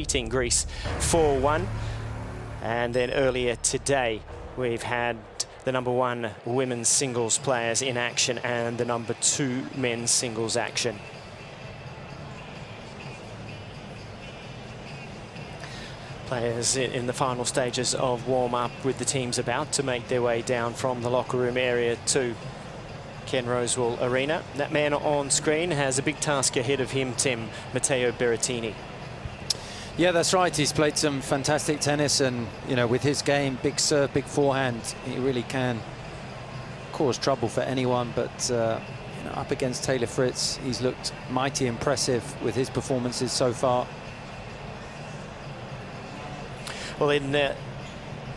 beating Greece 4-1. And then earlier today we've had the #1 women's singles players in action and the #2 men's singles action. Players in the final stages of warm-up, with the teams about to make their way down from the locker room area to Ken Rosewall Arena. That man on screen has a big task ahead of him, Tim, Matteo Berrettini. Yeah, that's right. He's played some fantastic tennis, and you know, with his game, big serve, big forehand, he really can cause trouble for anyone. But you know, up against Taylor Fritz, he's looked mighty impressive with his performances so far. Well, in the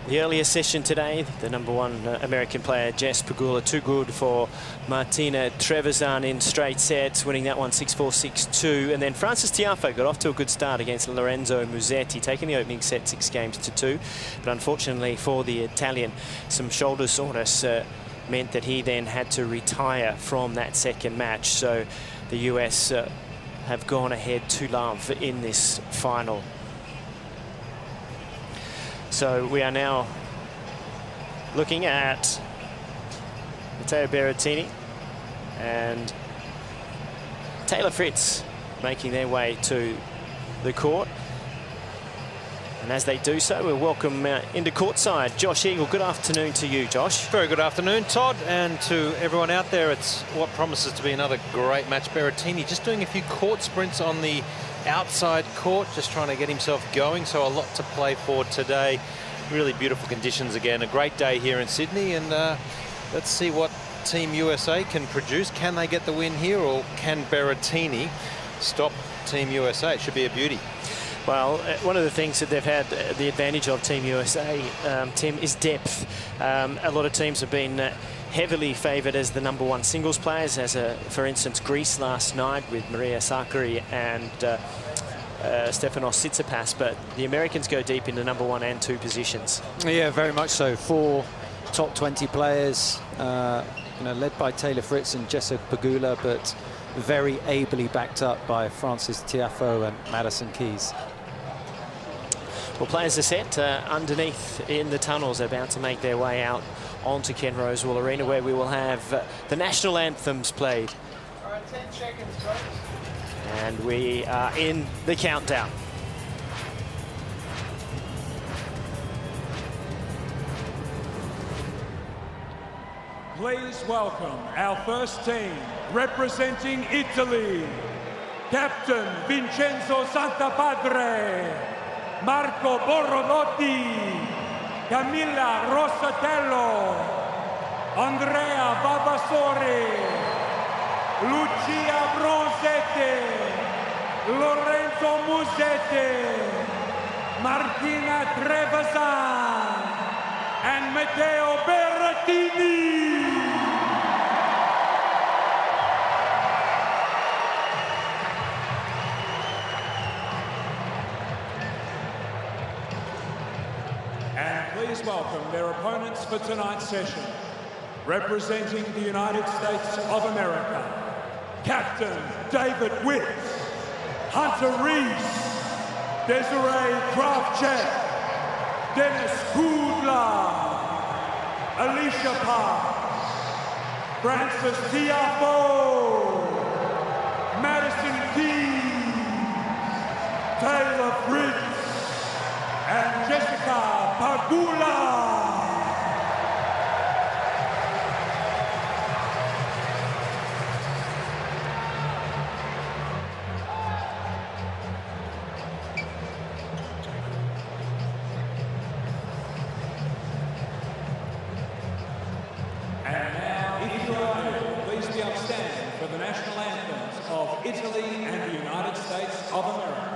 earlier session today, the #1 American player, Jess Pegula, too good for Martina Trevisan in straight sets, winning that one 6-4, 6-2. And then Frances Tiafoe got off to a good start against Lorenzo Musetti, taking the opening set 6-2. But unfortunately for the Italian, some shoulder soreness meant that he then had to retire from that second match. So the US have gone ahead to love in this final. So we are now looking at Matteo Berrettini and Taylor Fritz making their way to the court. And as they do so, we'll welcome into courtside Josh Eagle. Good afternoon to you, Josh. Very good afternoon, Todd, and to everyone out there. It's what promises to be another great match. Berrettini just doing a few court sprints on the outside court, just trying to get himself going, so a lot to play for today. Really beautiful conditions again, a great day here in Sydney, and let's see what Team USA can produce. Can they get the win here, or can Berrettini stop Team USA? It should be a beauty. Well, one of the things that they've had the advantage of, Team USA, Tim, is depth. A lot of teams have been heavily favoured as the #1 singles players, as for instance Greece last night with Maria Sakkari and Stefanos Tsitsipas, but the Americans go deep in the #1 and 2 positions. Yeah, very much so. 4 top 20 players, you know, led by Taylor Fritz and Jessica Pegula, but very ably backed up by Frances Tiafoe and Madison Keys. Well, players are set underneath in the tunnels, about to make their way out onto Ken Rosewall Arena, where we will have the national anthems played. All right, 10 seconds, folks. And we are in the countdown. Please welcome our first team representing Italy. Captain Vincenzo Santapadre, Marco Borolotti, Camilla Rossatello, Andrea Vavassori, Lucia Bronzetti, Lorenzo Musetti, Martina Trevisan, and Matteo Berrettini. And please welcome their opponents for tonight's session. Representing the United States of America, Captain David Witt, Hunter Reese, Desiree Kravchuk, Dennis Kudla, Alicia Park, Frances Tiafoe, Madison Keys, Taylor Fritz, and Jessica Pegula. And now, if you are able, please be upstanding for the national anthems of Italy and the United States of America.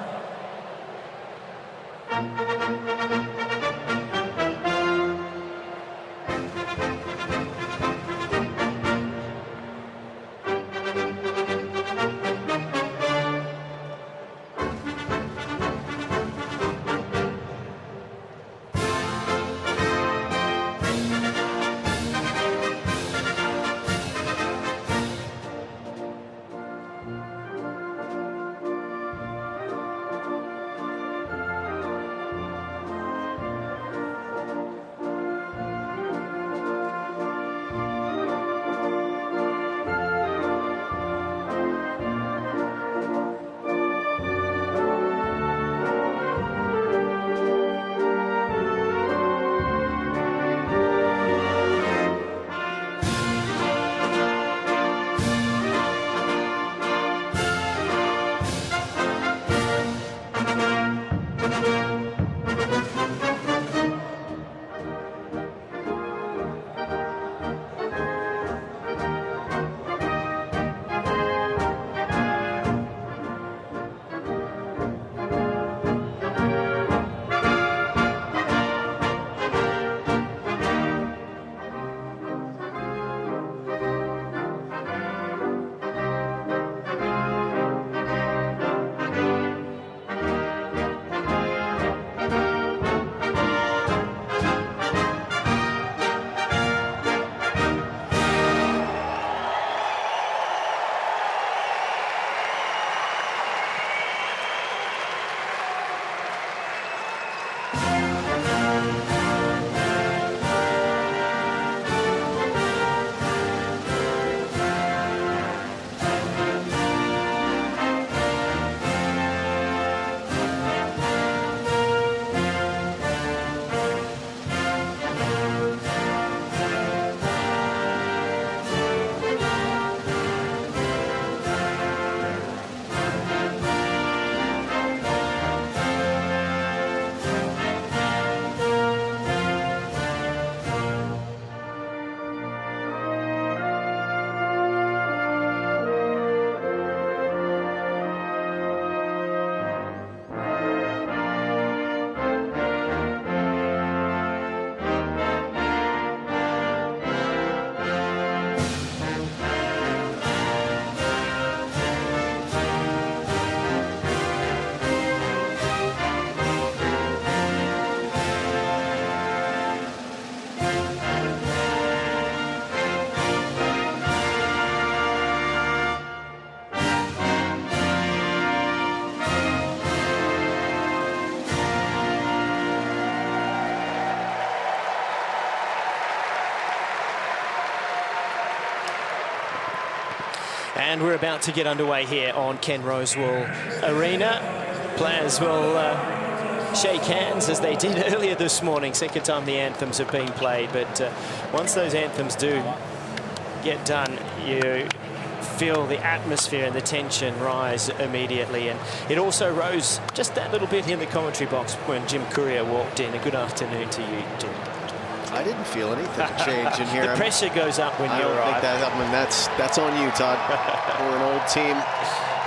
And we're about to get underway here on Ken Rosewall Arena. Players will shake hands as they did earlier this morning. Second time the anthems have been played, but once those anthems do get done, you feel the atmosphere and the tension rise immediately. And it also rose just that little bit in the commentary box when Jim Courier walked in. A good afternoon to you, Jim. I didn't feel anything change in here. The pressure goes up when you arrive. I don't think that, I mean, that's on you, Todd. We're an old team.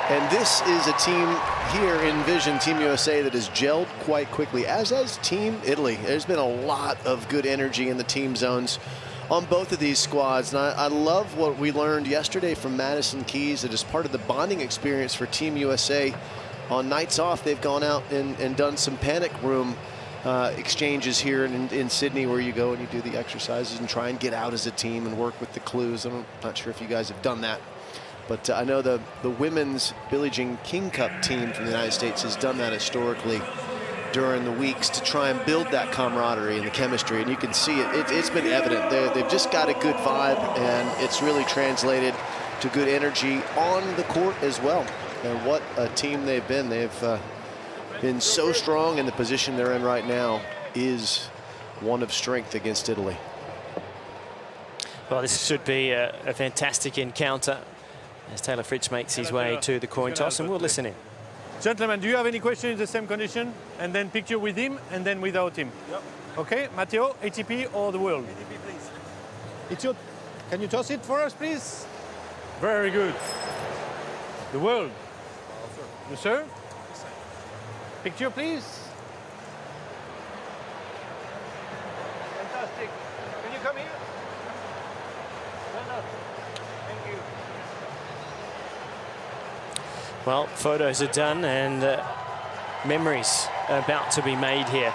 And this is a team here in Vision, Team USA, that has gelled quite quickly, as has Team Italy. There's been a lot of good energy in the team zones on both of these squads. And I love what we learned yesterday from Madison Keys, that is part of the bonding experience for Team USA. On nights off, they've gone out and done some panic room exchanges here in Sydney, where you go and you do the exercises and try and get out as a team and work with the clues. I'm not sure if you guys have done that, but I know the women's Billie Jean King Cup team from the United States has done that historically during the weeks to try and build that camaraderie and the chemistry, and you can see it's been evident. They've just got a good vibe, and it's really translated to good energy on the court as well. And what a team they've been. They've been so strong, in the position they're in right now is one of strength against Italy. Well, this should be a fantastic encounter as Taylor Fritz makes his way to the coin toss, and we'll listen in. Gentlemen, do you have any questions in the same condition? And then picture with him and then without him. Yep. Okay, Matteo, ATP or the world? ATP, please. It's your... Can you toss it for us, please? Very good. The world. You sir? Picture, please. Fantastic. Can you come here? Well done. Thank you. Well, photos are done, and memories are about to be made here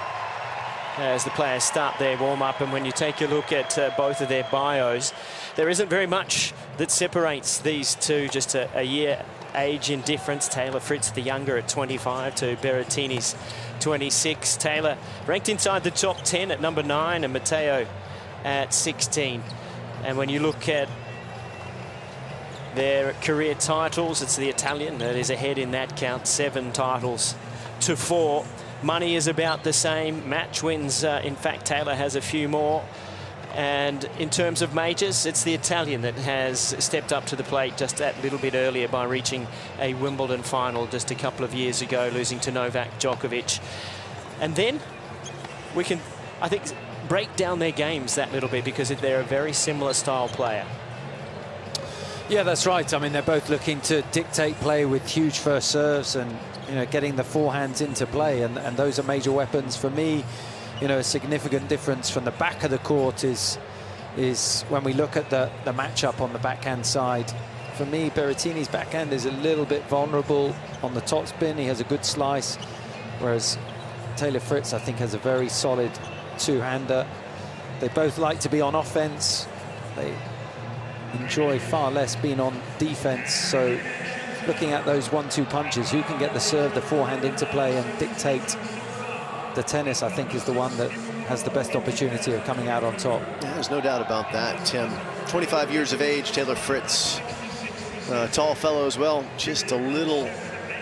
as the players start their warm-up. And when you take a look at both of their bios, there isn't very much that separates these two, just a year age in difference. Taylor Fritz, the younger, at 25 to Berrettini's 26. Taylor ranked inside the top 10 at number 9, and Matteo at 16. And when you look at their career titles, it's the Italian that is ahead in that count, 7 titles to 4. Money is about the same. Match wins, in fact, Taylor has a few more. And in terms of majors, it's the Italian that has stepped up to the plate just that little bit earlier by reaching a Wimbledon final just a couple of years ago, losing to Novak Djokovic. And then we can, I think, break down their games that little bit, because they're a very similar style player. Yeah, that's right. I mean, they're both looking to dictate play with huge first serves and, you know, getting the forehands into play. And those are major weapons for me. You know, a significant difference from the back of the court is when we look at the matchup on the backhand side. For me, Berrettini's backhand is a little bit vulnerable on the topspin. He has a good slice, whereas Taylor Fritz, I think, has a very solid two-hander. They both like to be on offense. They enjoy far less being on defense. So looking at those 1-2 punches, who can get the serve, the forehand into play and dictate the tennis, I think, is the one that has the best opportunity of coming out on top. Yeah, there's no doubt about that, Tim. 25 years of age, Taylor Fritz. Tall fellow as well, just a little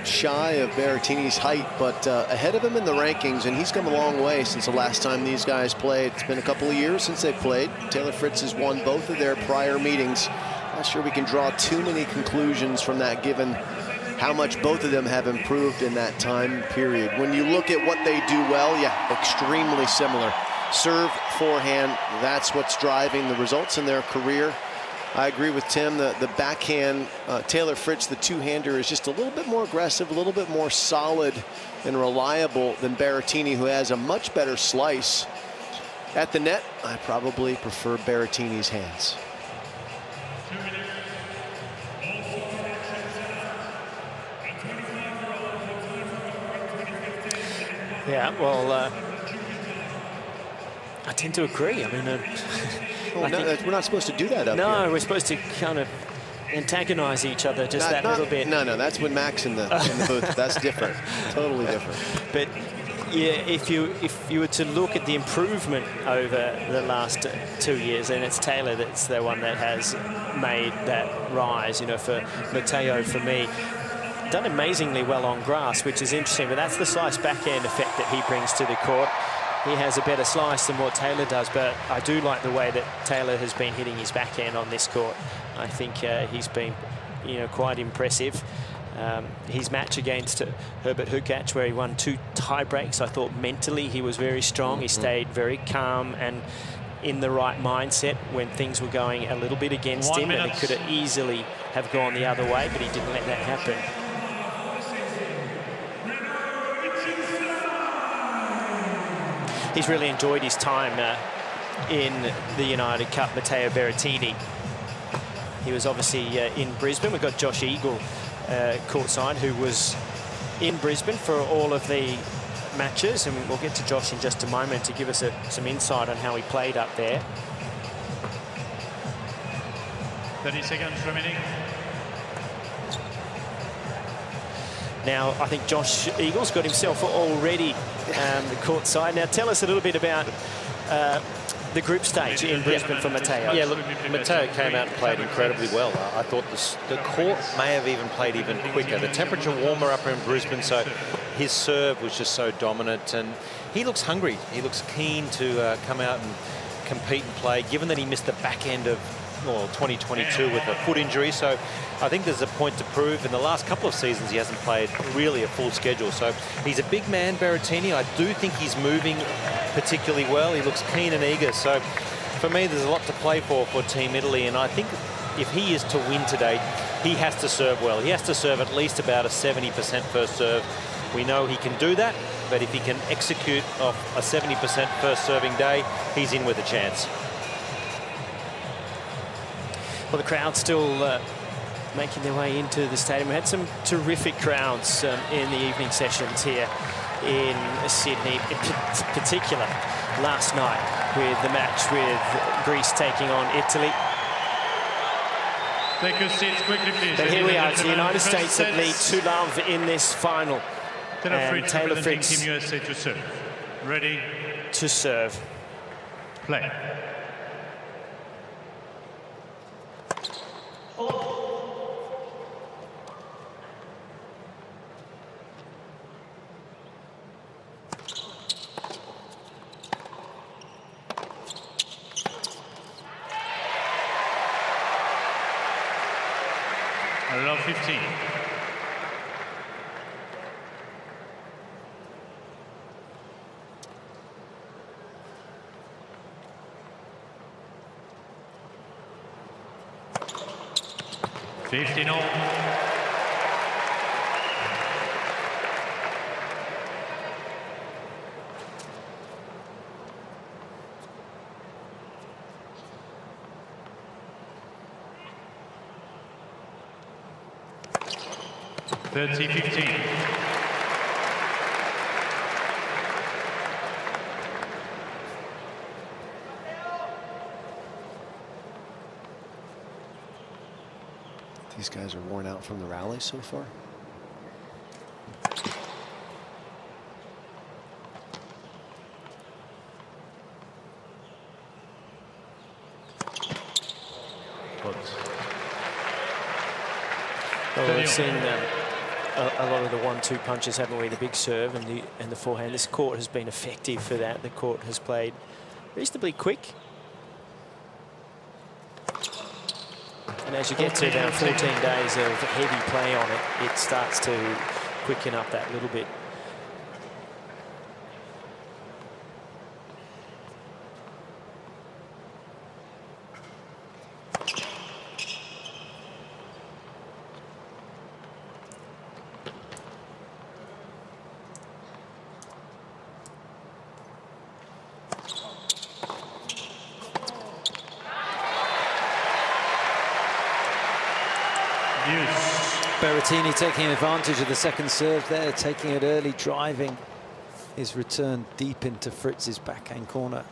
shy of Berrettini's height, but ahead of him in the rankings, and he's come a long way since the last time these guys played. It's been a couple of years since they've played. Taylor Fritz has won both of their prior meetings. Not sure we can draw too many conclusions from that, given how much both of them have improved in that time period. When you look at what they do well, yeah, extremely similar. Serve, forehand, that's what's driving the results in their career. I agree with Tim, the backhand, Taylor Fritz, the two-hander, is just a little bit more aggressive, a little bit more solid and reliable than Berrettini, who has a much better slice. At the net, I probably prefer Berrettini's hands. Yeah, well, I tend to agree. I mean, well, we're not supposed to do that up here. No, we're supposed to kind of antagonize each other just that little bit. No, that's when Mac's in the booth. That's different. Totally different. But Yeah, if you were to look at the improvement over the last 2 years, then it's Taylor that's the one that has made that rise. You know, for Matteo, for me, done amazingly well on grass, which is interesting, but that's the slice backhand effect that he brings to the court. He has a better slice than what Taylor does, but I do like the way that Taylor has been hitting his backhand on this court. I think he's been, you know, quite impressive. His match against Herbert Hukach, where he won 2 tie breaks, I thought mentally he was very strong. He stayed very calm and in the right mindset when things were going a little bit against him, and it could have easily have gone the other way, but he didn't let that happen. He's really enjoyed his time in the United Cup, Matteo Berrettini. He was obviously in Brisbane. We've got Josh Eagle courtside, who was in Brisbane for all of the matches, and we'll get to Josh in just a moment to give us some insight on how he played up there. 30 seconds remaining. Now, I think Josh Eagle's got himself already the courtside. Now, tell us a little bit about the group stage in Brisbane for Matteo. Yeah, look, Matteo came out and played incredibly well. I thought the court may have even played even quicker. The temperature warmer up in Brisbane, so his serve was just so dominant, and he looks hungry. He looks keen to come out and compete and play, given that he missed the back end of 2022 with a foot injury. So I think there's a point to prove. In the last couple of seasons, he hasn't played really a full schedule. So he's a big man, Berrettini. I do think he's moving particularly well. He looks keen and eager. So for me, there's a lot to play for Team Italy. And I think if he is to win today, he has to serve well. He has to serve at least about a 70% first serve. We know he can do that, but if he can execute off a 70% first serving day, he's in with a chance. Well, the crowd's still making their way into the stadium. We had some terrific crowds in the evening sessions here in Sydney, in particular last night with the match with Greece taking on Italy. Take your seats quickly, please. But here we are, it's the United States that lead 2-love in this final. And Taylor Fritz Team USA to serve. Ready? To serve. Play. Allow 15. $15 all. $30-15. These guys are worn out from the rally so far. Well, we've seen a lot of the 1-2 punches, haven't we? The big serve and the forehand. This court has been effective for that. The court has played reasonably quick. And as you get to about 14 days of heavy play on it, it starts to quicken up that little bit. Berrettini taking advantage of the second serve there, taking it early, driving his return deep into Fritz's backhand corner,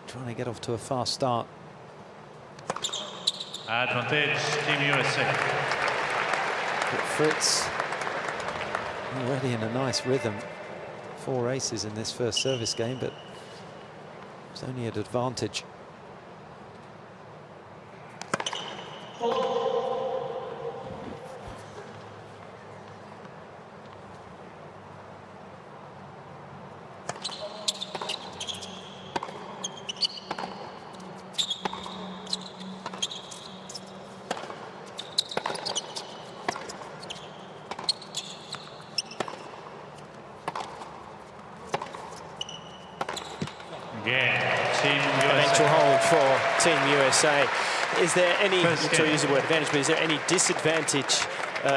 trying to get off to a fast start. Advantage, Team USA. But Fritz already in a nice rhythm, 4 aces in this first service game, but it's only an advantage. Eventual hold for Team USA. Is there any, to use the word advantage, but is there any disadvantage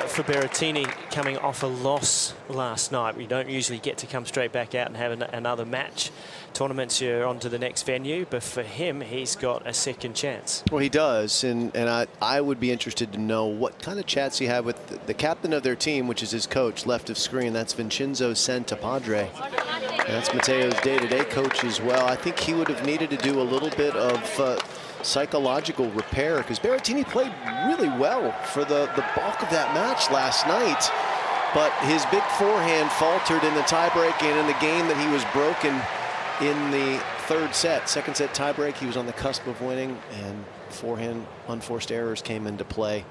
for Berrettini coming off a loss last night? We don't usually get to come straight back out and have another match. Tournaments, you're on to the next venue, but for him, he's got a second chance. Well, he does, and I would be interested to know what kind of chats he had with the captain of their team, which is his coach, left of screen. That's Vincenzo Santapadre. And that's Matteo's day-to-day coach as well. I think he would have needed to do a little bit of psychological repair, because Berrettini played really well for the bulk of that match last night. But his big forehand faltered in the tiebreak and in the game that he was broken in the third set. Second set tiebreak, he was on the cusp of winning, and forehand unforced errors came into play.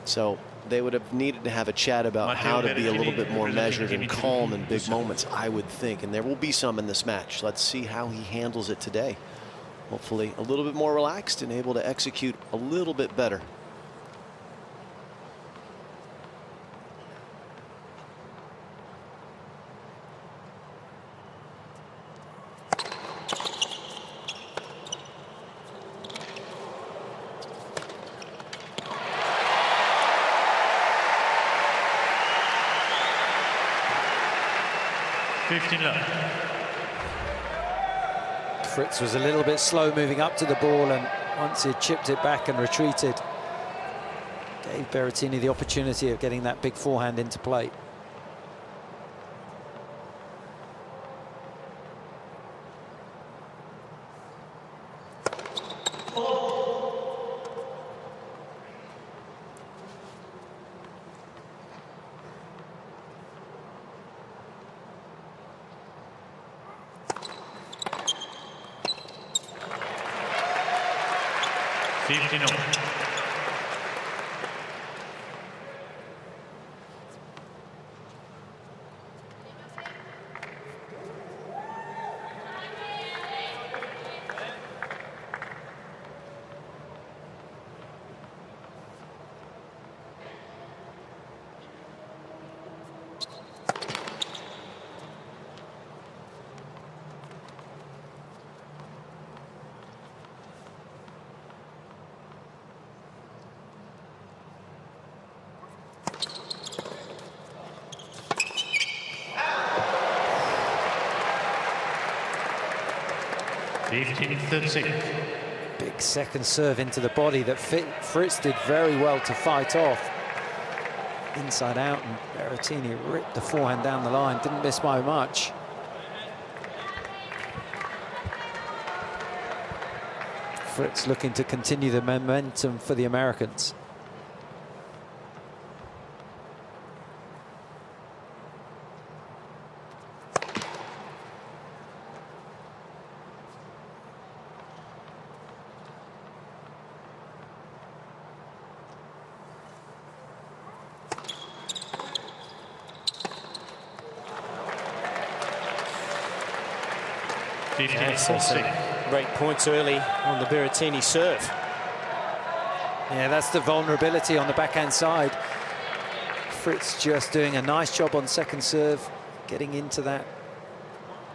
So they would have needed to have a chat about how to be a little bit more measured and calm in big moments, I would think. And there will be some in this match. Let's see how he handles it today. Hopefully a little bit more relaxed and able to execute a little bit better. Fritz was a little bit slow moving up to the ball, and once he chipped it back and retreated, gave Berrettini the opportunity of getting that big forehand into play. Big second serve into the body that Fritz did very well to fight off. Inside out, and Berrettini ripped the forehand down the line, didn't miss by much. Fritz looking to continue the momentum for the Americans. Great points early on the Berrettini serve. Yeah, that's the vulnerability on the backhand side. Fritz just doing a nice job on second serve, getting into that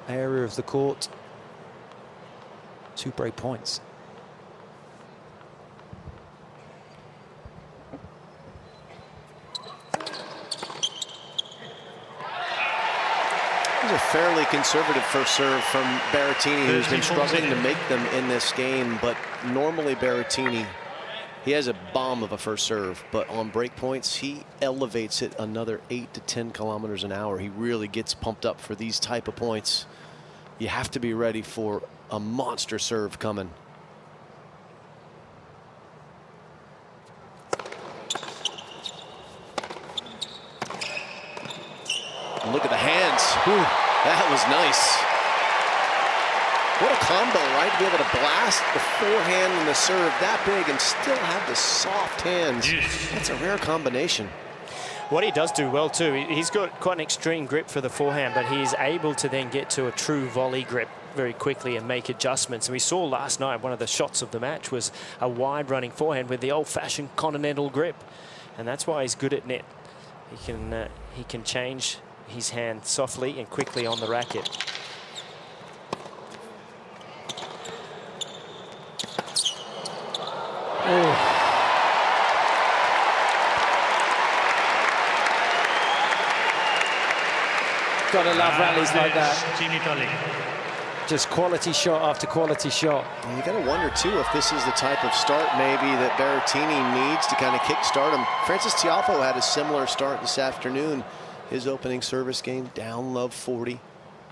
area of the court. 2 break points. A fairly conservative first serve from Berrettini, who's been struggling to make them in this game. But normally Berrettini, he has a bomb of a first serve, but on break points he elevates it another 8 to 10 kilometers an hour. He really gets pumped up for these type of points. You have to be ready for a monster serve coming. And look at the hands. Whew. That was nice. What a combo, right? To be able to blast the forehand and the serve that big and still have the soft hands. That's a rare combination. What he does do well too, he's got quite an extreme grip for the forehand, but he's able to then get to a true volley grip very quickly and make adjustments. And we saw last night one of the shots of the match was a wide running forehand with the old-fashioned continental grip, and that's why he's good at net. He can change his hand softly and quickly on the racket. Oh. Gotta love rallies like that. Just quality shot after quality shot. And you gotta wonder too if this is the type of start maybe that Berrettini needs to kind of kick-start him. Francis Tiafoe had a similar start this afternoon. His opening service game down love 40,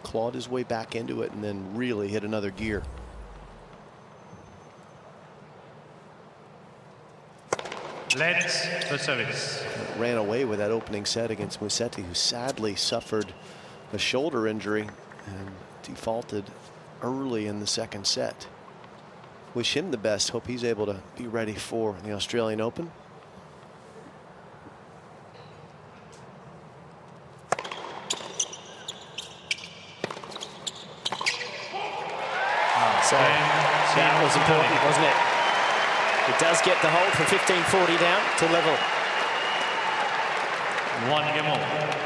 clawed his way back into it, and then really hit another gear. Let's the service. Ran away with that opening set against Musetti, who sadly suffered a shoulder injury and defaulted early in the second set. Wish him the best. Hope he's able to be ready for the Australian Open. So that was important, wasn't it? It does get the hold from 15-40 down to level. 1 game over.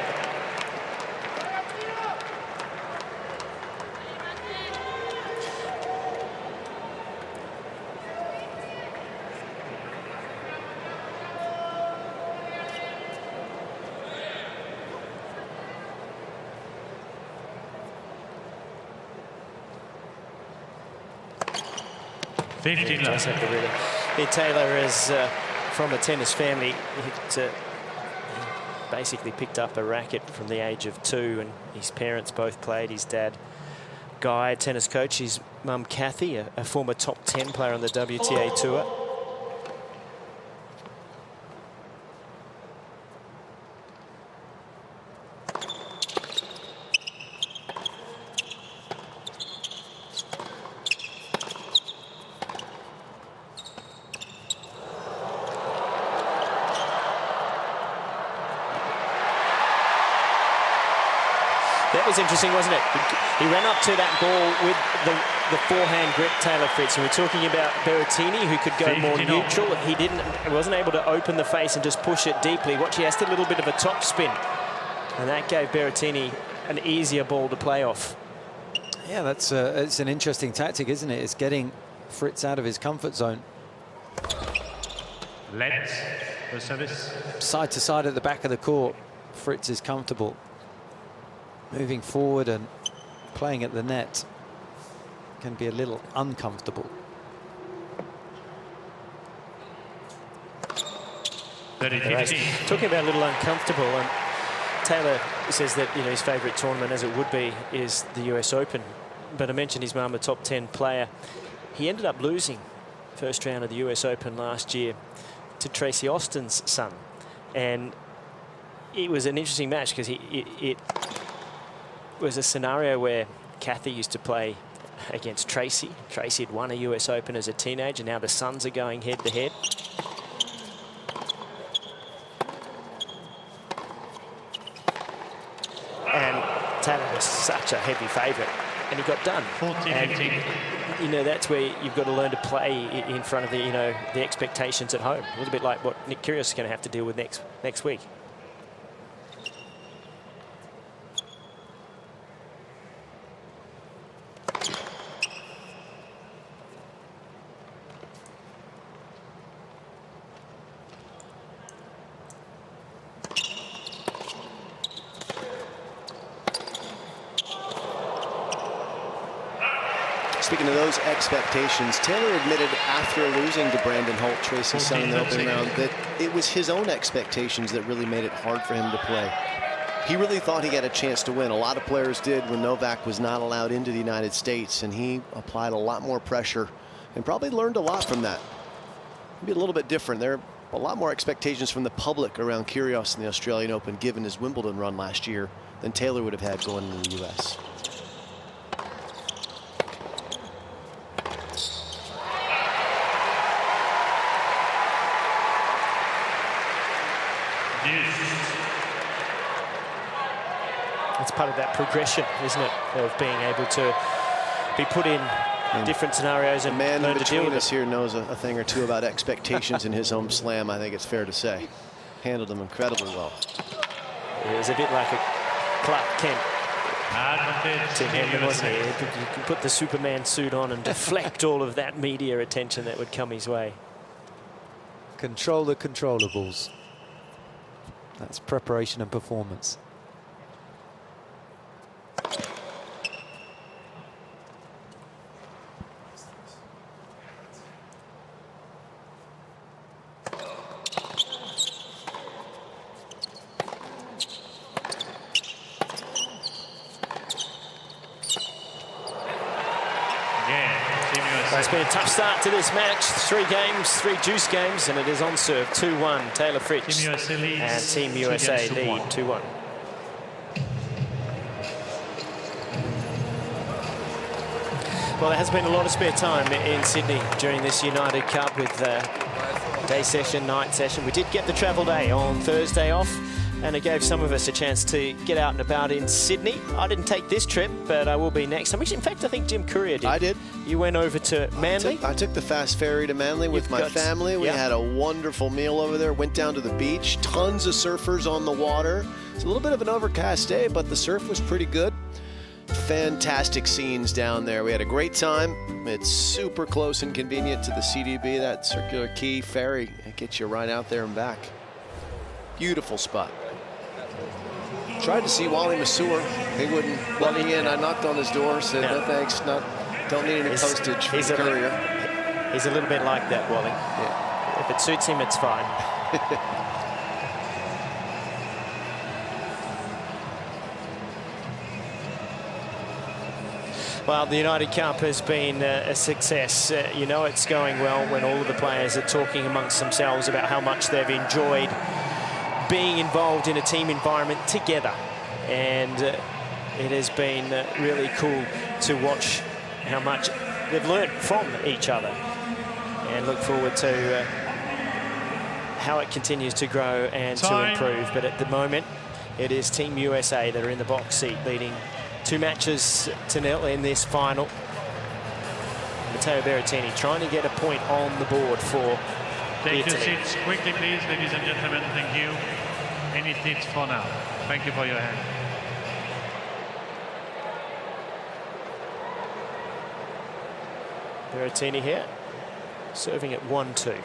Taylor is from a tennis family. He basically picked up a racket from the age of 2, and his parents both played. His dad, Guy, a tennis coach. His mum, Kathy, a former top 10 player on the WTA Tour. That was interesting, wasn't it? He ran up to that ball with the forehand grip, Taylor Fritz. And we're talking about Berrettini, who could go more neutral. He wasn't able to open the face and just push it deeply. Watch, he has a little bit of a top spin. And that gave Berrettini an easier ball to play off. Yeah, that's it's an interesting tactic, isn't it? It's getting Fritz out of his comfort zone. Let's the service. Side to side at the back of the court, Fritz is comfortable. Moving forward and playing at the net can be a little uncomfortable. 30-15. Talking about a little uncomfortable, and Taylor says that his favourite tournament, as it would be, is the US Open. But I mentioned his mum, a top 10 player. He ended up losing first round of the US Open last year to Tracy Austin's son, and it was an interesting match because it was a scenario where Kathy used to play against Tracy. Tracy had won a US Open as a teenager. Now the sons are going head to head. And Taylor was such a heavy favourite, and he got done. 40-15. That's where you've got to learn to play in front of the expectations at home. A little bit like what Nick Kyrgios is going to have to deal with next week. Speaking of those expectations, Taylor admitted after losing to Brandon Holt, Tracy's son, in the opening round, that it was his own expectations that really made it hard for him to play. He really thought he had a chance to win. A lot of players did when Novak was not allowed into the United States, and he applied a lot more pressure and probably learned a lot from that. Maybe a little bit different. There are a lot more expectations from the public around Kyrgios in the Australian Open, given his Wimbledon run last year, than Taylor would have had going into the U.S. It's part of that progression, isn't it, of being able to be put in different scenarios and man learn in to deal between with us here knows a thing or two about expectations in his home slam, I think it's fair to say. Handled them incredibly well. It was a bit like a Clark Kent Advantage to Team him, wasn't USA. he? You can put the Superman suit on and deflect all of that media attention that would come his way. Control the controllables. That's preparation and performance. It's been a tough start to this match. 3 games, 3 juice games, and it is on serve 2-1. Taylor Fritz Team USA leads and Team USA two lead against 2-1. Well, there has been a lot of spare time in Sydney during this United Cup with day session, night session. We did get the travel day on Thursday off, and it gave some of us a chance to get out and about in Sydney. I didn't take this trip, but I will be next time. In fact, I think Jim Courier did. I did. You went over to Manly? I took the fast ferry to Manly with my family. We had a wonderful meal over there, went down to the beach, tons of surfers on the water. It's a little bit of an overcast day, but the surf was pretty good. Fantastic scenes down there. We had a great time. It's super close and convenient to the CDB, that Circular Quay ferry. It gets you right out there and back. Beautiful spot. Tried to see Wally Masur. He wouldn't let me in. I knocked on his door, said no thanks, don't need any postage for the courier. He's a little bit like that, Wally. Yeah. If it suits him, it's fine. Well, the United Cup has been a success. You know it's going well when all of the players are talking amongst themselves about how much they've enjoyed being involved in a team environment together. And it has been really cool to watch how much they've learned from each other, and look forward to how it continues to grow and to improve. But at the moment, it is Team USA that are in the box seat, leading 2 matches to 0 in this final. Matteo Berrettini trying to get a point on the board for Take your Italy. seats quickly, please, ladies and gentlemen. Thank you. Any seats for now. Thank you for your hand. Berrettini here, serving at 1-2.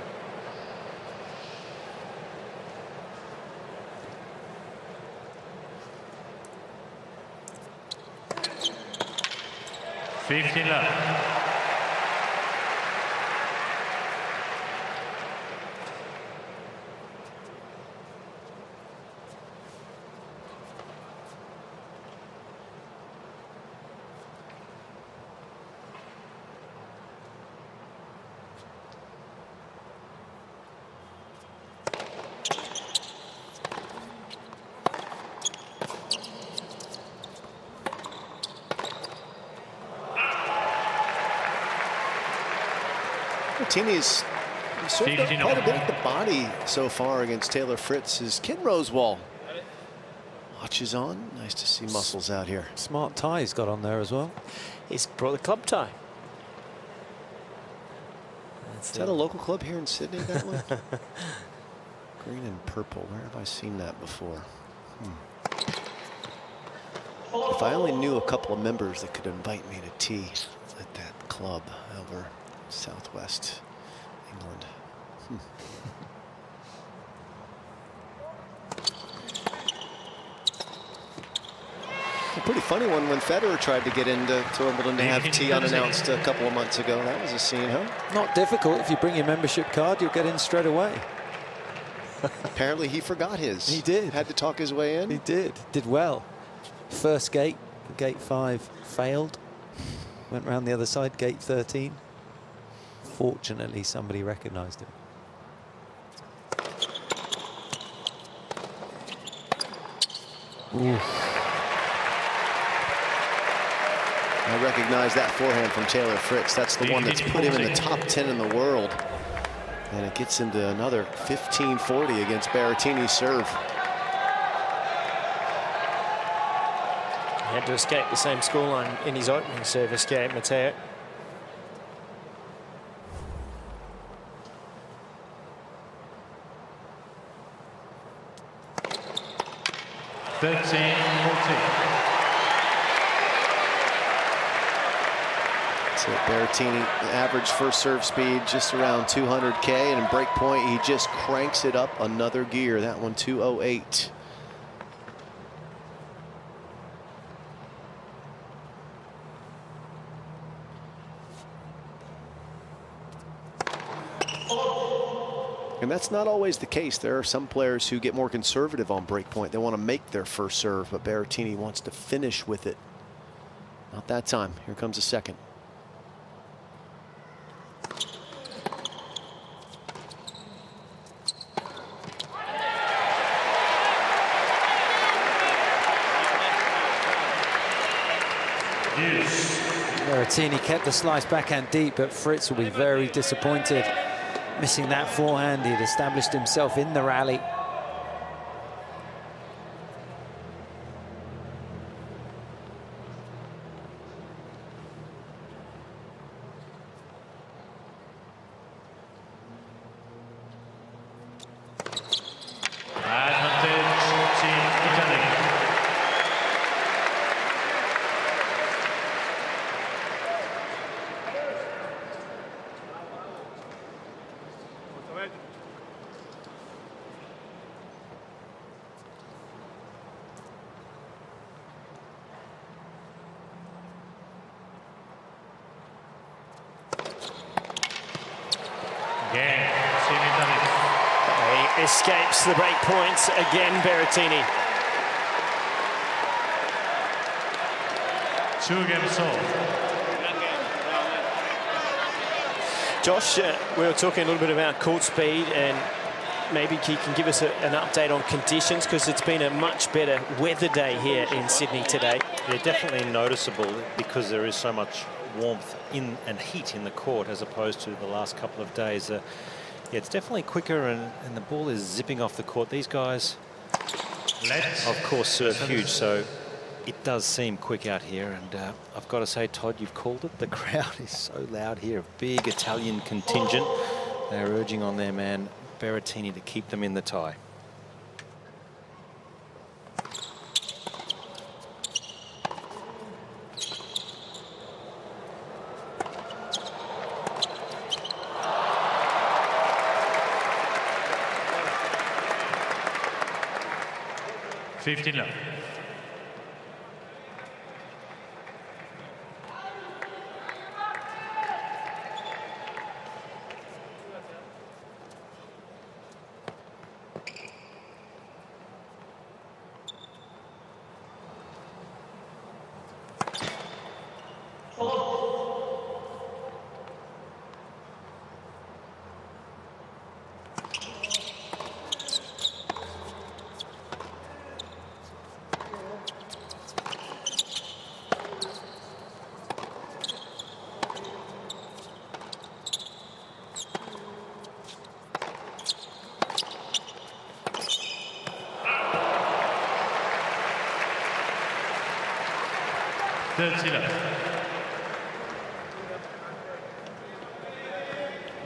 love. Berrettini's served up quite a bit at the body so far against Taylor Fritz. His Ken Rosewall watches on. Nice to see muscles out here. Smart tie he's got on there as well. He's brought the club tie. Is that a local club here in Sydney, that one? Green and purple. Where have I seen that before? If I only knew a couple of members that could invite me to tea at that club over southwest England. A pretty funny one when Federer tried to get into Wimbledon to have tea unannounced a couple of months ago. That was a scene, huh? Not difficult. If you bring your membership card, you'll get in straight away. Apparently he forgot his. He did. Had to talk his way in. He did. Did well. First gate, gate 5 failed. Went round the other side, gate 13. Fortunately, somebody recognized him. Ooh. I recognize that forehand from Taylor Fritz. That's the one that's put him in the top 10 in the world. And it gets into another 15-40 against Berrettini's serve. He had to escape the same scoreline in his opening service game, Matteo. So Berrettini, average first serve speed just around 200K, and in break point he just cranks it up another gear. That one 208. And that's not always the case. There are some players who get more conservative on break point. They want to make their first serve, but Berrettini wants to finish with it. Not that time. Here comes a second. Berrettini kept the slice backhand deep, but Fritz will be very disappointed. Missing that forehand, he'd established himself in the rally. He escapes the break points again, Berrettini. 2-game solve. Josh, we were talking a little bit about court speed, and maybe he can give us an update on conditions, because it's been a much better weather day here in Sydney today. Yeah, definitely noticeable, because there is so much warmth in and heat in the court as opposed to the last couple of days. Yeah, it's definitely quicker, and the ball is zipping off the court. These guys, of course, serve huge, so it does seem quick out here. And I've got to say, Todd, you've called it. The crowd is so loud here. A big Italian contingent. They're urging on their man Berrettini to keep them in the tie. Love.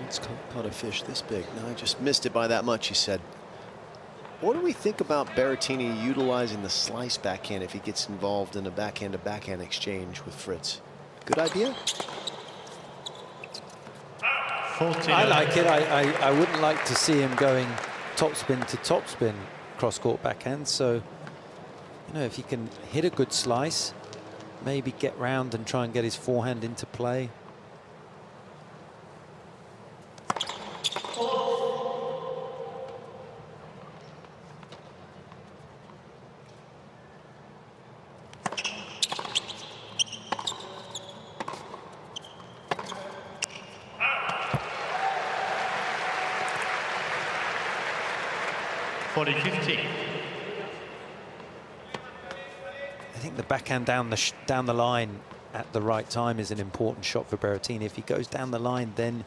It's caught a fish this big. No, I just missed it by that much, he said. What do we think about Berrettini utilizing the slice backhand if he gets involved in a backhand-to-backhand exchange with Fritz? Good idea? I like it. I wouldn't like to see him going topspin to topspin cross-court backhand. So, you know, if he can hit a good slice, maybe get round and try and get his forehand into play. I think the backhand down the line at the right time is an important shot for Berrettini. If he goes down the line, then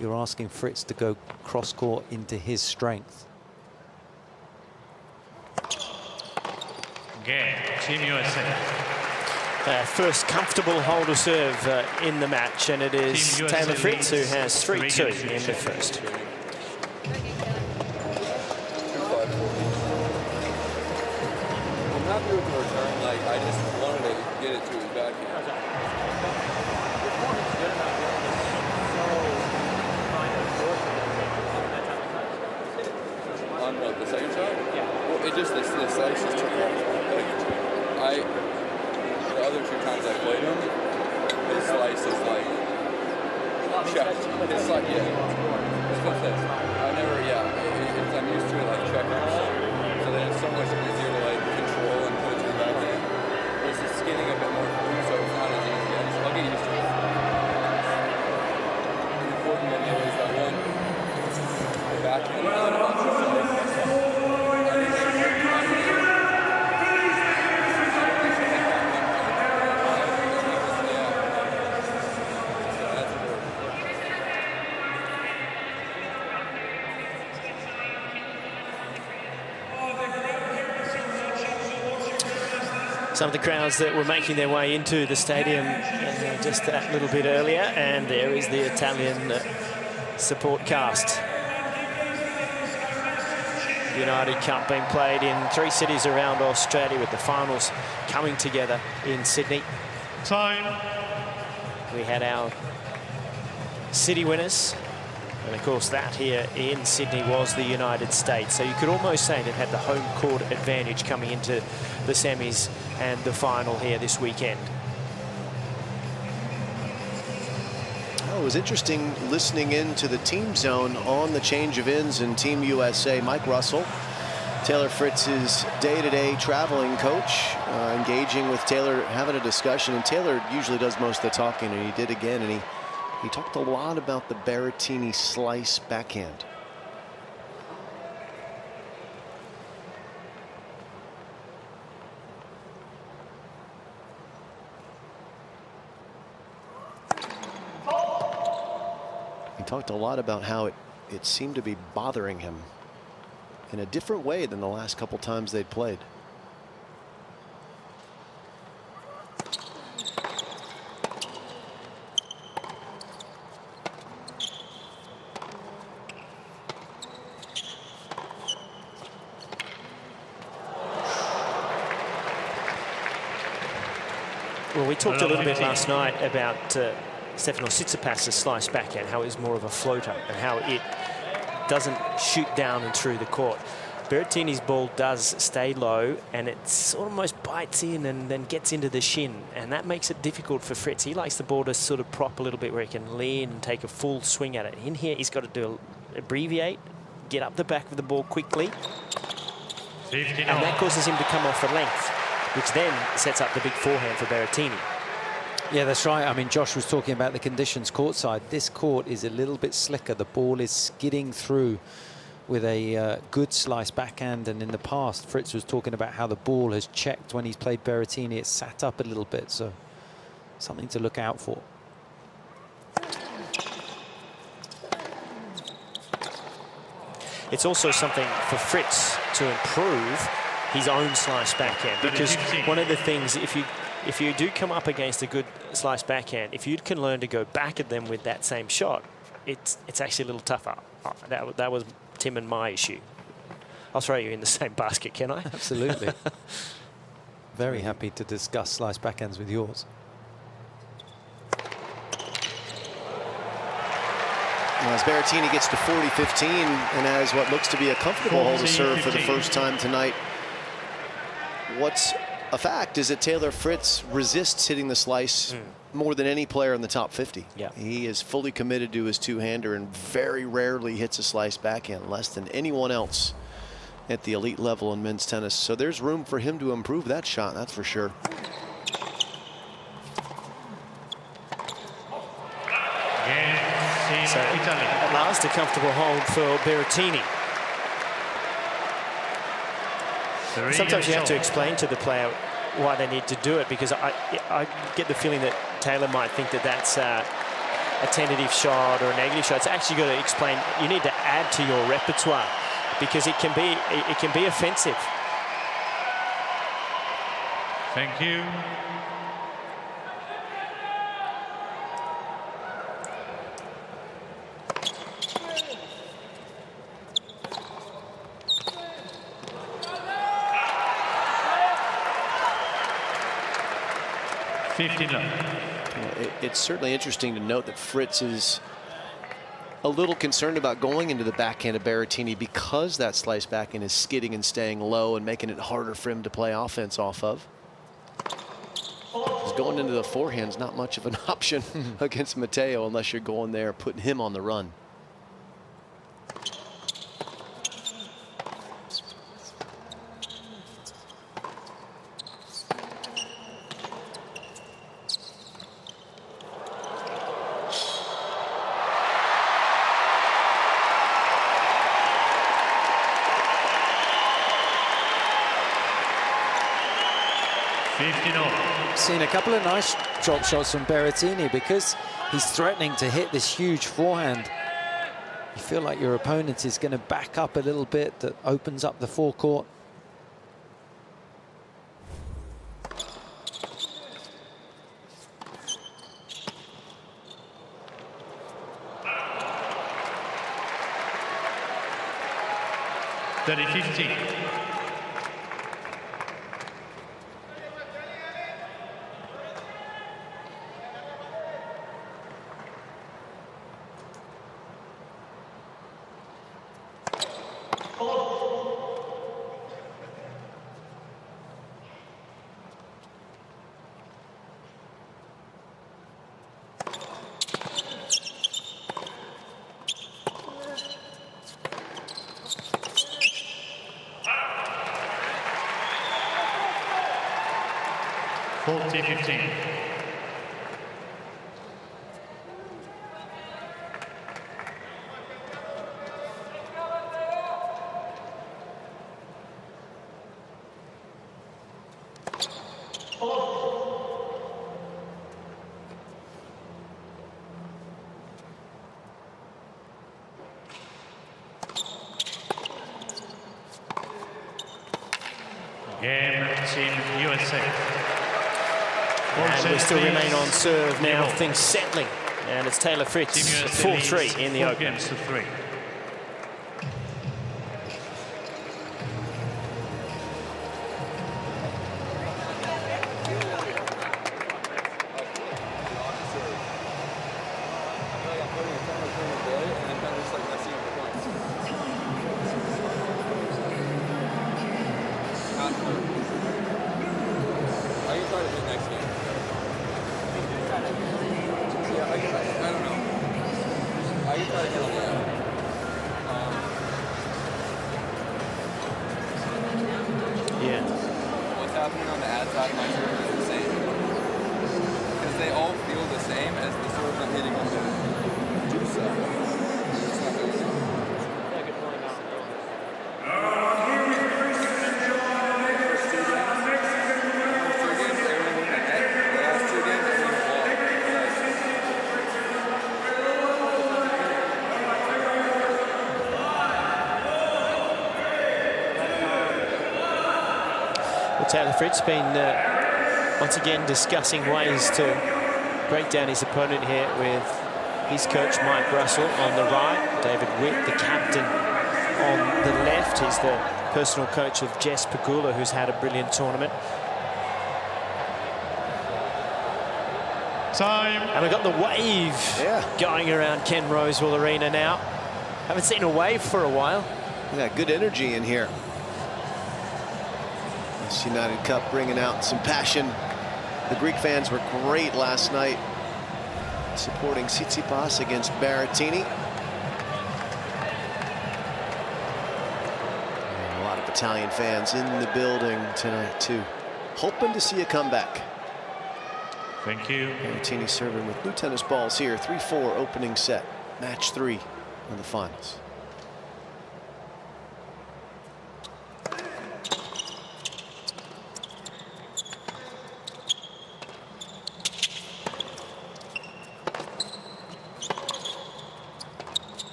you're asking Fritz to go cross-court into his strength. Game, Team USA. First comfortable hold of serve in the match, and it is Taylor Fritz who has 3-2 in the first. I'm happy with the return. Like, I just wanted to get it to his backhand. On what, the second shot? Yeah. Well, it just, the slice just took off. Like, the other 2 times I played him, his slice is like, checked. It's like, yeah. It's what's this? I never, yeah. I'm used to it like checkers. So then it's so much easier to like control and put it to the backhand. This is skinning a bit more free, so it's not as easy. I'll get used to it. The important one though is that one, the backhand. Some of the crowds that were making their way into the stadium just that little bit earlier, and there is the Italian support cast. United Cup being played in 3 cities around Australia, with the finals coming together in Sydney. Time. We had our city winners, and of course that here in Sydney was the United States. So you could almost say they've had the home court advantage coming into the semis and the final here this weekend. Oh, it was interesting listening into the team zone on the change of ends in Team USA. Mike Russell, Taylor Fritz's day-to-day traveling coach, engaging with Taylor, having a discussion. And Taylor usually does most of the talking, and he did again. And he talked a lot about the Berrettini slice backhand. He talked a lot about how it seemed to be bothering him in a different way than the last couple times they'd played. Well, we talked a little bit last night about Stefanos Tsitsipas' slice backhand, how it's more of a floater and how it doesn't shoot down and through the court. Berrettini's ball does stay low, and it almost bites in and then gets into the shin, and that makes it difficult for Fritz. He likes the ball to sort of prop a little bit where he can lean and take a full swing at it. In here, he's got to abbreviate, get up the back of the ball quickly, and that causes him to come off the length, which then sets up the big forehand for Berrettini. Yeah, that's right. I mean, Josh was talking about the conditions courtside. This court is a little bit slicker. The ball is skidding through with a good slice backhand. And in the past, Fritz was talking about how the ball has checked when he's played Berrettini. It's sat up a little bit, so something to look out for. It's also something for Fritz to improve his own slice backhand, because one of the things, if you do come up against a good slice backhand, if you can learn to go back at them with that same shot, it's actually a little tougher. That was Tim and my issue. I'll throw you in the same basket, can I? Absolutely. Very happy to discuss slice backhands with yours. As Berrettini gets to 40-15 and has what looks to be a comfortable hold of serve for the first time tonight. What's a fact is that Taylor Fritz resists hitting the slice more than any player in the top 50. Yeah. He is fully committed to his two-hander and very rarely hits a slice backhand, less than anyone else at the elite level in men's tennis. So there's room for him to improve that shot, that's for sure. So at last, a comfortable hold for Berrettini. Sometimes you have to explain to the player why they need to do it, because I get the feeling that Taylor might think that that's a tentative shot or a negative shot. It's actually got to explain, you need to add to your repertoire, because it can be offensive. Thank you. It's certainly interesting to note that Fritz is a little concerned about going into the backhand of Berrettini, because that slice backhand is skidding and staying low and making it harder for him to play offense off of. Because going into the forehand's not much of an option against Matteo unless you're going there putting him on the run. Seen a couple of nice drop shots from Berrettini, because he's threatening to hit this huge forehand. You feel like your opponent is going to back up a little bit. That opens up the forecourt. Game Team USA. And we still remain on serve now, things settling. And it's Taylor Fritz, 4-3 in the open. Games to 3. Taylor Fritz been once again discussing ways to break down his opponent here with his coach Mike Russell on the right, David Witt, the captain, on the left. He's the personal coach of Jess Pegula, who's had a brilliant tournament. Time. And we've got the wave going around Ken Rosewall Arena now. Haven't seen a wave for a while. Yeah, good energy in here. United Cup bringing out some passion. The Greek fans were great last night supporting Tsitsipas against Berrettini. And a lot of Italian fans in the building tonight too, hoping to see a comeback. Thank you. Berrettini serving with new tennis balls here. 3-4 opening set, match 3 in the finals.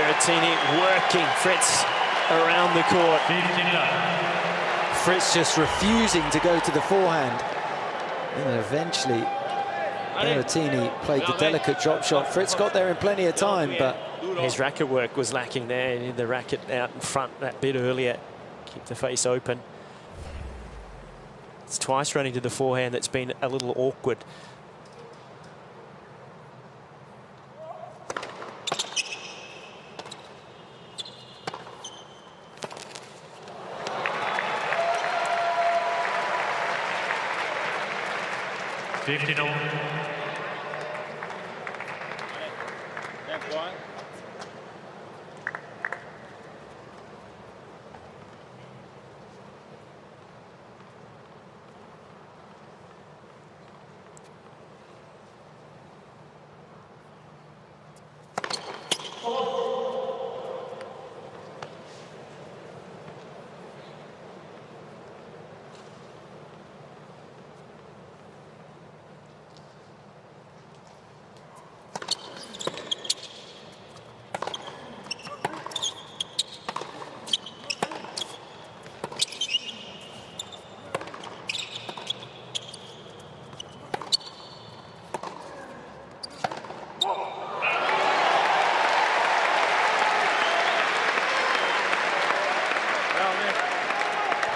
Berrettini working Fritz around the court. Fritz just refusing to go to the forehand. And eventually, Berrettini played the delicate drop shot. Fritz got there in plenty of time, but his racket work was lacking there. He needed the racket out in front that bit earlier. Keep the face open. It's twice running to the forehand that's been a little awkward.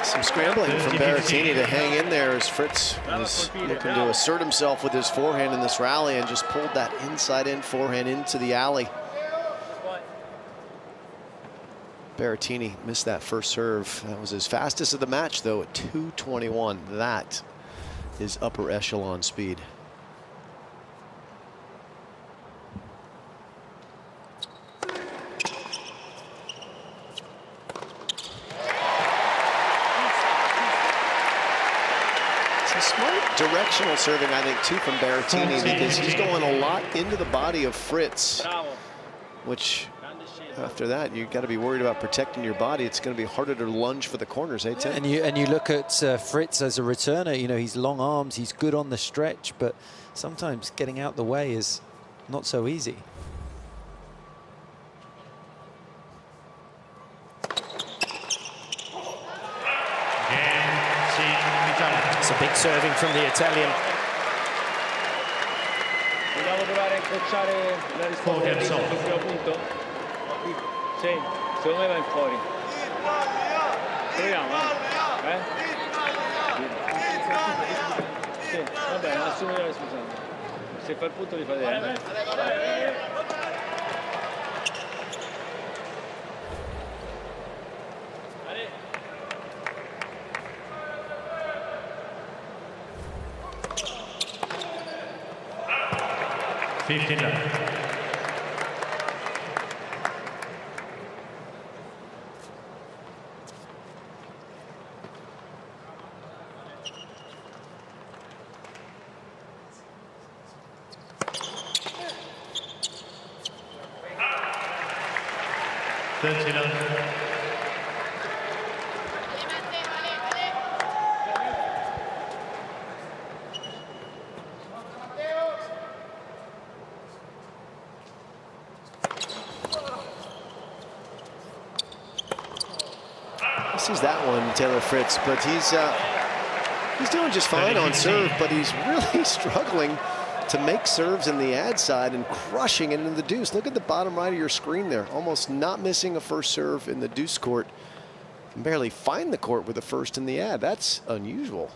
Some scrambling from Berrettini to hang in there as Fritz was looking to assert himself with his forehand in this rally and just pulled that inside-in forehand into the alley. Berrettini missed that first serve. That was his fastest of the match, though, at 2:21. That is upper echelon speed. Directional serving, I think, too, from Berrettini, because he's going a lot into the body of Fritz, which after that you got to be worried about protecting your body. It's going to be harder to lunge for the corners, eh, Tim? And you look at Fritz as a returner. You know, he's long arms, he's good on the stretch, but sometimes getting out the way is not so easy. It's a big serving from the Italian. Vogliamo provare a incrociare la risposta all'ultimo punto? Sì, secondo me va in fuori. Proviamo, eh? Sì, va bene, assumo la responsabilità. Se fa il punto li fa vedere. 15 left. Misses that one, Taylor Fritz, but he's doing just fine on serve, but he's really struggling to make serves in the ad side and crushing it into the deuce. Look at the bottom right of your screen there, almost not missing a first serve in the deuce court. Can barely find the court with a first in the ad. That's unusual.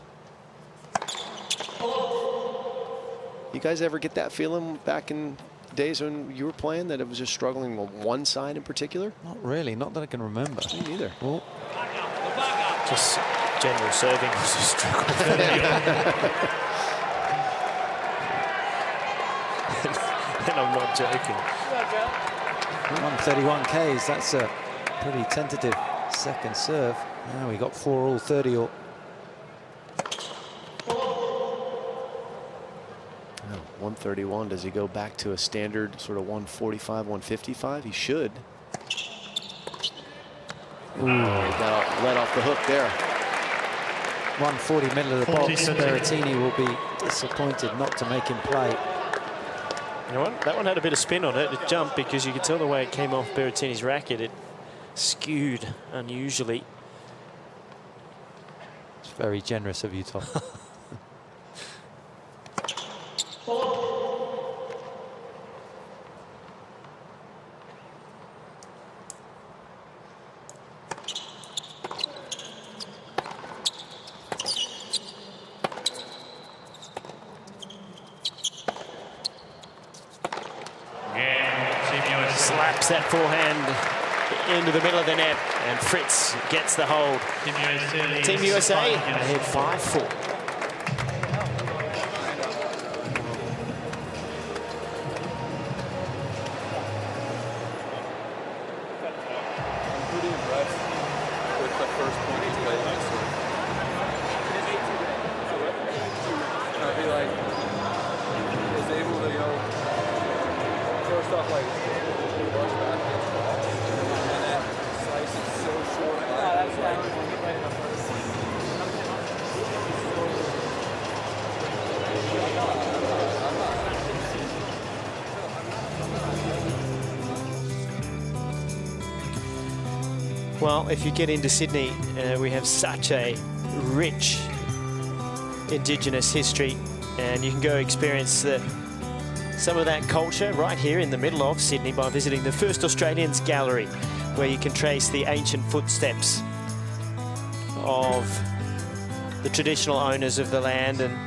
You guys ever get that feeling back in days when you were playing, that it was just struggling on one side in particular? Not really, not that I can remember. Me neither. Well, just general serving was a struggle. And I'm not joking. 131 Ks, that's a pretty tentative second serve. Now we got 4 all 30 all. 131, does he go back to a standard sort of 145, 155? He should. Ooh, got let off the hook there. 140 middle of the box. Berrettini will be disappointed not to make him play. You know what? That one had a bit of spin on it. It jumped because you could tell the way it came off Berrettini's racket. It skewed unusually. It's very generous of you, Tom. Slaps that forehand into the middle of the net, and Fritz gets the hold. Team USA ahead 5-4. Pretty impressed with the first point he played in this one. I feel like he was able to go first off, like rush back against the ball, and that slice is so short. Well, if you get into Sydney, we have such a rich Indigenous history, and you can go experience some of that culture right here in the middle of Sydney by visiting the First Australians Gallery, where you can trace the ancient footsteps of the traditional owners of the land. And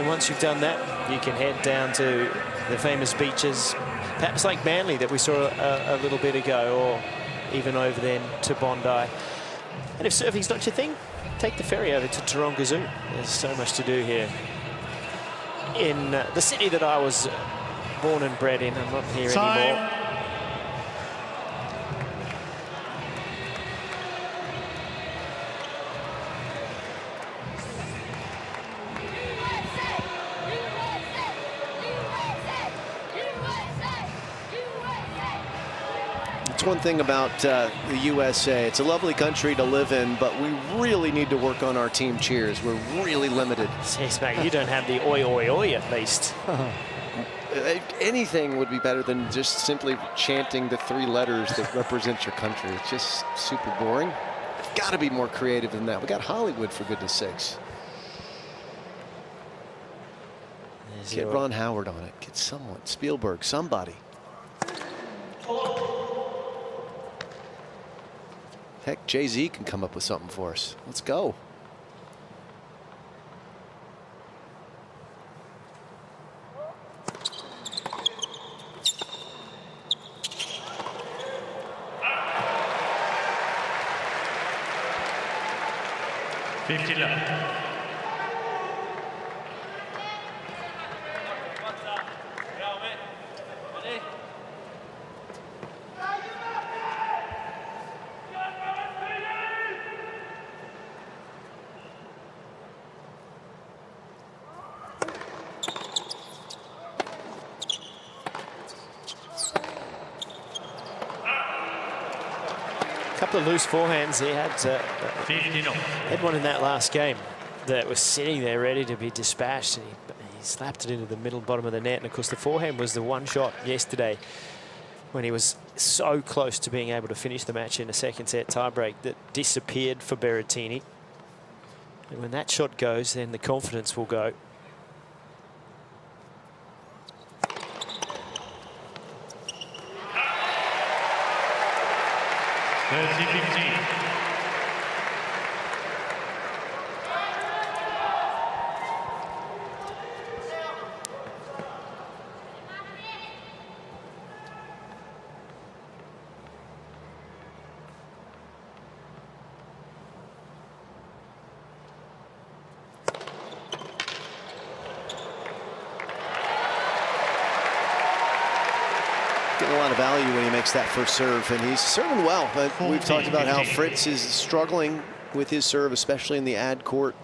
once you've done that, you can head down to the famous beaches, perhaps like Manly that we saw a little bit ago, or even over then to Bondi. And if surfing's not your thing, take the ferry over to Taronga Zoo. There's so much to do here in the city that I was born and bred in. I'm not here anymore. One thing about the USA, it's a lovely country to live in, but we really need to work on our team cheers. We're really limited. Yes, mate, you don't have the oi, oi, oi at least. Anything would be better than just simply chanting the 3 letters that represent your country. It's just super boring. We've got to be more creative than that. We got Hollywood, for goodness sakes. Get Ron Howard on it. Get someone. Spielberg, somebody. Heck, Jay-Z can come up with something for us. Let's go. Couple of loose forehands. He had one in that last game that was sitting there ready to be dispatched, and he slapped it into the middle bottom of the net. And of course the forehand was the one shot yesterday when he was so close to being able to finish the match in a second set tiebreak that disappeared for Berrettini. And when that shot goes, then the confidence will go. Getting a lot of value when he makes that first serve, and he's serving well. But we've talked about how Fritz is struggling with his serve, especially in the ad court.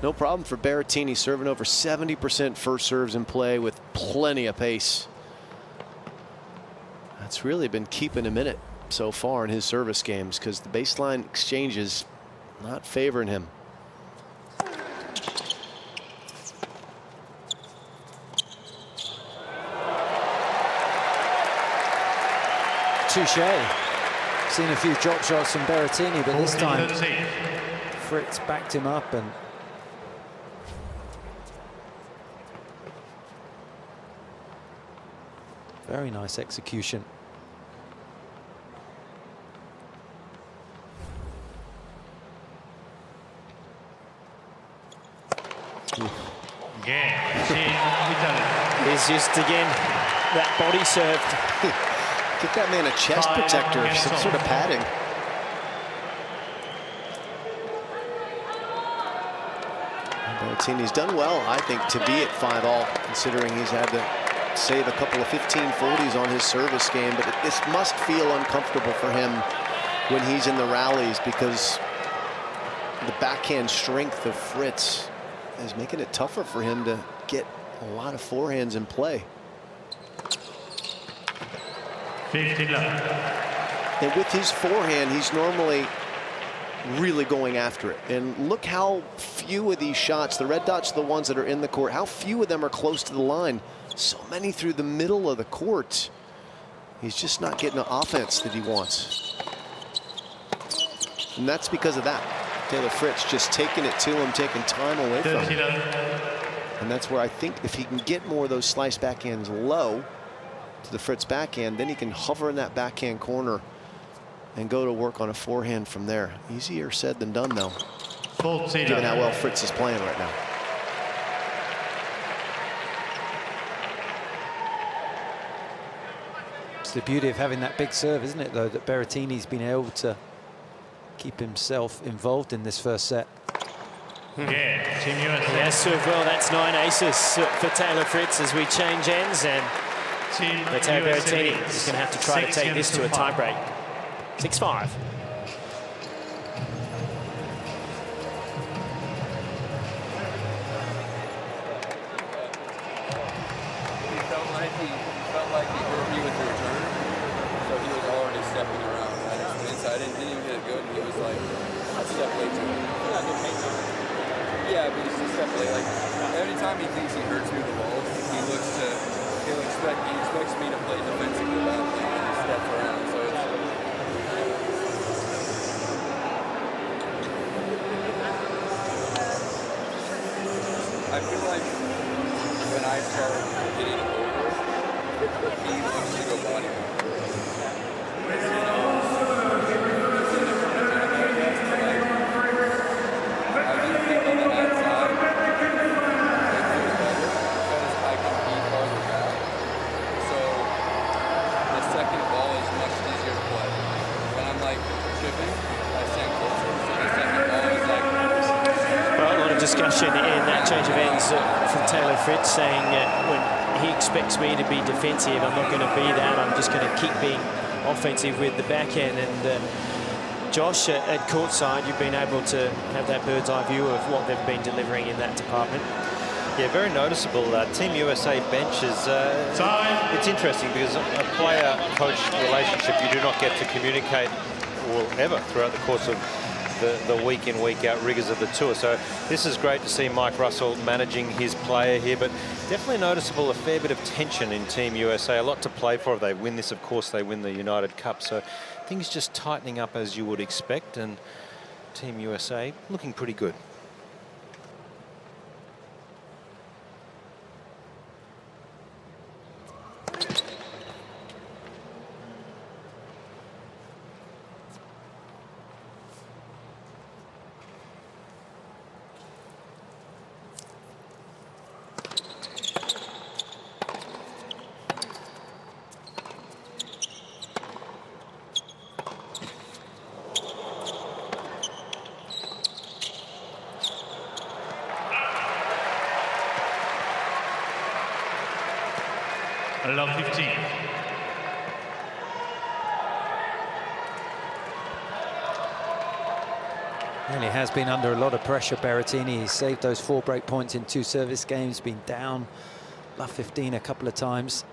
No problem for Berrettini, serving over 70% first serves in play with plenty of pace. That's really been keeping him in it so far in his service games, because the baseline exchange is not favoring him. touche. Seen a few drop shots from Berrettini, but this time Fritz backed him up and very nice execution. He's just again that body serve. Get that man a chest protector, some sort of padding. Berrettini's done well, I think, to be at 5-all, considering he's had to save a couple of 15-40s on his service game. But this must feel uncomfortable for him when he's in the rallies, because the backhand strength of Fritz is making it tougher for him to get a lot of forehands in play. 50 love. And with his forehand, he's normally really going after it. And look how few of these shots, the red dots are the ones that are in the court, how few of them are close to the line. So many through the middle of the court. He's just not getting the offense that he wants. And that's because of that. Taylor Fritz just taking it to him, taking time away from him. And that's where I think if he can get more of those slice backhands low to the Fritz backhand, then he can hover in that backhand corner and go to work on a forehand from there. Easier said than done, though, given how well Fritz is playing right now. It's the beauty of having that big serve, isn't it, though, that Berrettini's been able to keep himself involved in this first set. Yeah, Team USA. Yes, serve well. That's 9 aces for Taylor Fritz as we change ends, and Matteo Berrettini is going to have to try to take this to a tiebreak. 6-5. Felt like he hurt me with the return, so he was already stepping around. I just went inside and didn't even get it good, and he was like, I stepped late too. Yeah, but he's just stepped late. Like, every time he thinks he hurts me with the ball, he expects me to play defensively badly, and he steps around. So I feel like when I start getting over, he wants to go body. I do think on the net side, it feels better because I can be farther back. So the second ball is much easier to play. When I'm like chipping, I stand closer. So the second ball is like. Well, a lot of discussion in that change of ends from Taylor Fritz, saying when he expects me to be defensive, I'm not going to be that. I'm just going to keep being offensive with the backhand. And Josh, at courtside, you've been able to have that bird's eye view of what they've been delivering in that department. Yeah, very noticeable. Team USA bench is, it's interesting because a player-coach relationship you do not get to communicate or ever throughout the course of the week in, week out rigors of the tour. So this is great to see Mike Russell managing his player here, but definitely noticeable a fair bit of tension in Team USA. A lot to play for. If they win this, of course, they win the United Cup. So things just tightening up as you would expect, and Team USA looking pretty good. Love 15. And he has been under a lot of pressure, Berrettini. He saved those 4 break points in 2 service games, been down love 15 a couple of times.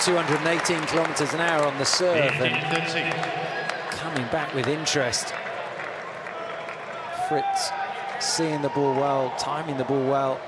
218 kilometers an hour on the serve. 15, And 30. coming back with interest. Fritz seeing the ball well, timing the ball well.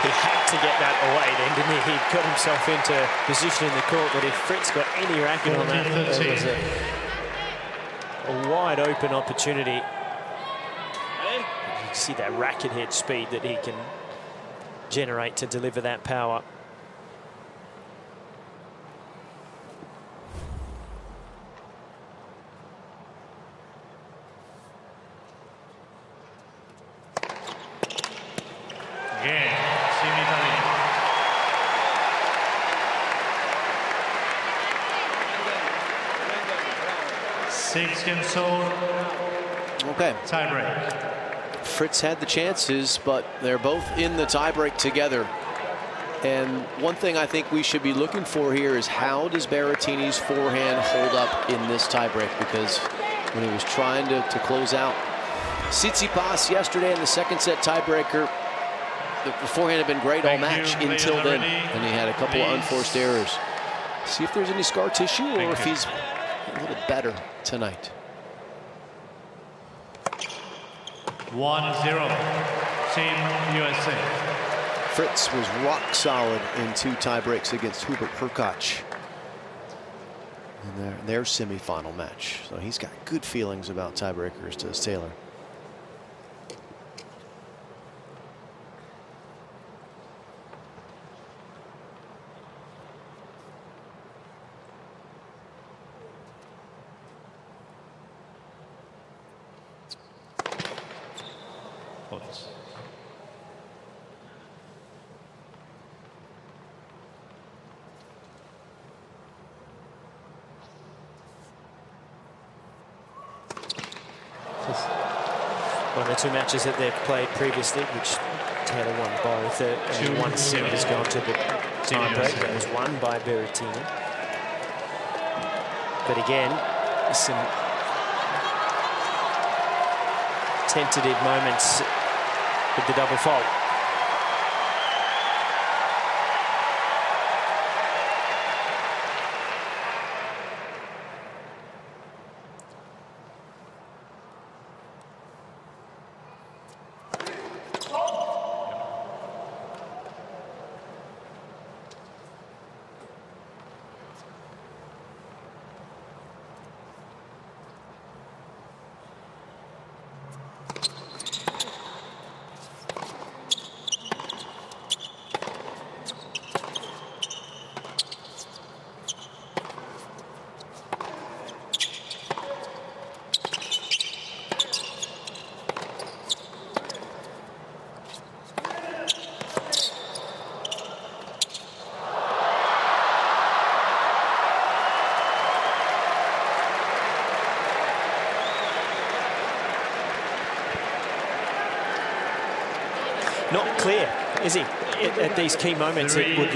He had to get that away then, didn't he? He got himself into position in the court, but if Fritz got any racket on that, it was a wide open opportunity. You can see that racket head speed that he can generate to deliver that power. Okay. Tiebreak. Fritz had the chances, but they're both in the tiebreak together. And one thing I think we should be looking for here is how does Berrettini's forehand hold up in this tiebreak? Because when he was trying to close out Tsitsipas yesterday in the second set tiebreaker, the forehand had been great all match until then, and he had a couple of unforced errors. See if there's any scar tissue or if he's a little better tonight. 1-0. Team USA. Fritz was rock solid in 2 tiebreaks against Hubert Hurkacz in their semifinal match. So he's got good feelings about tiebreakers to Taylor. One of the 2 matches that they've played previously, which Taylor won both. And 1 set has gone to the tiebreak. That was won by Berrettini. But again, some tentative moments with the double fault. Not clear, is he? At these key moments, it would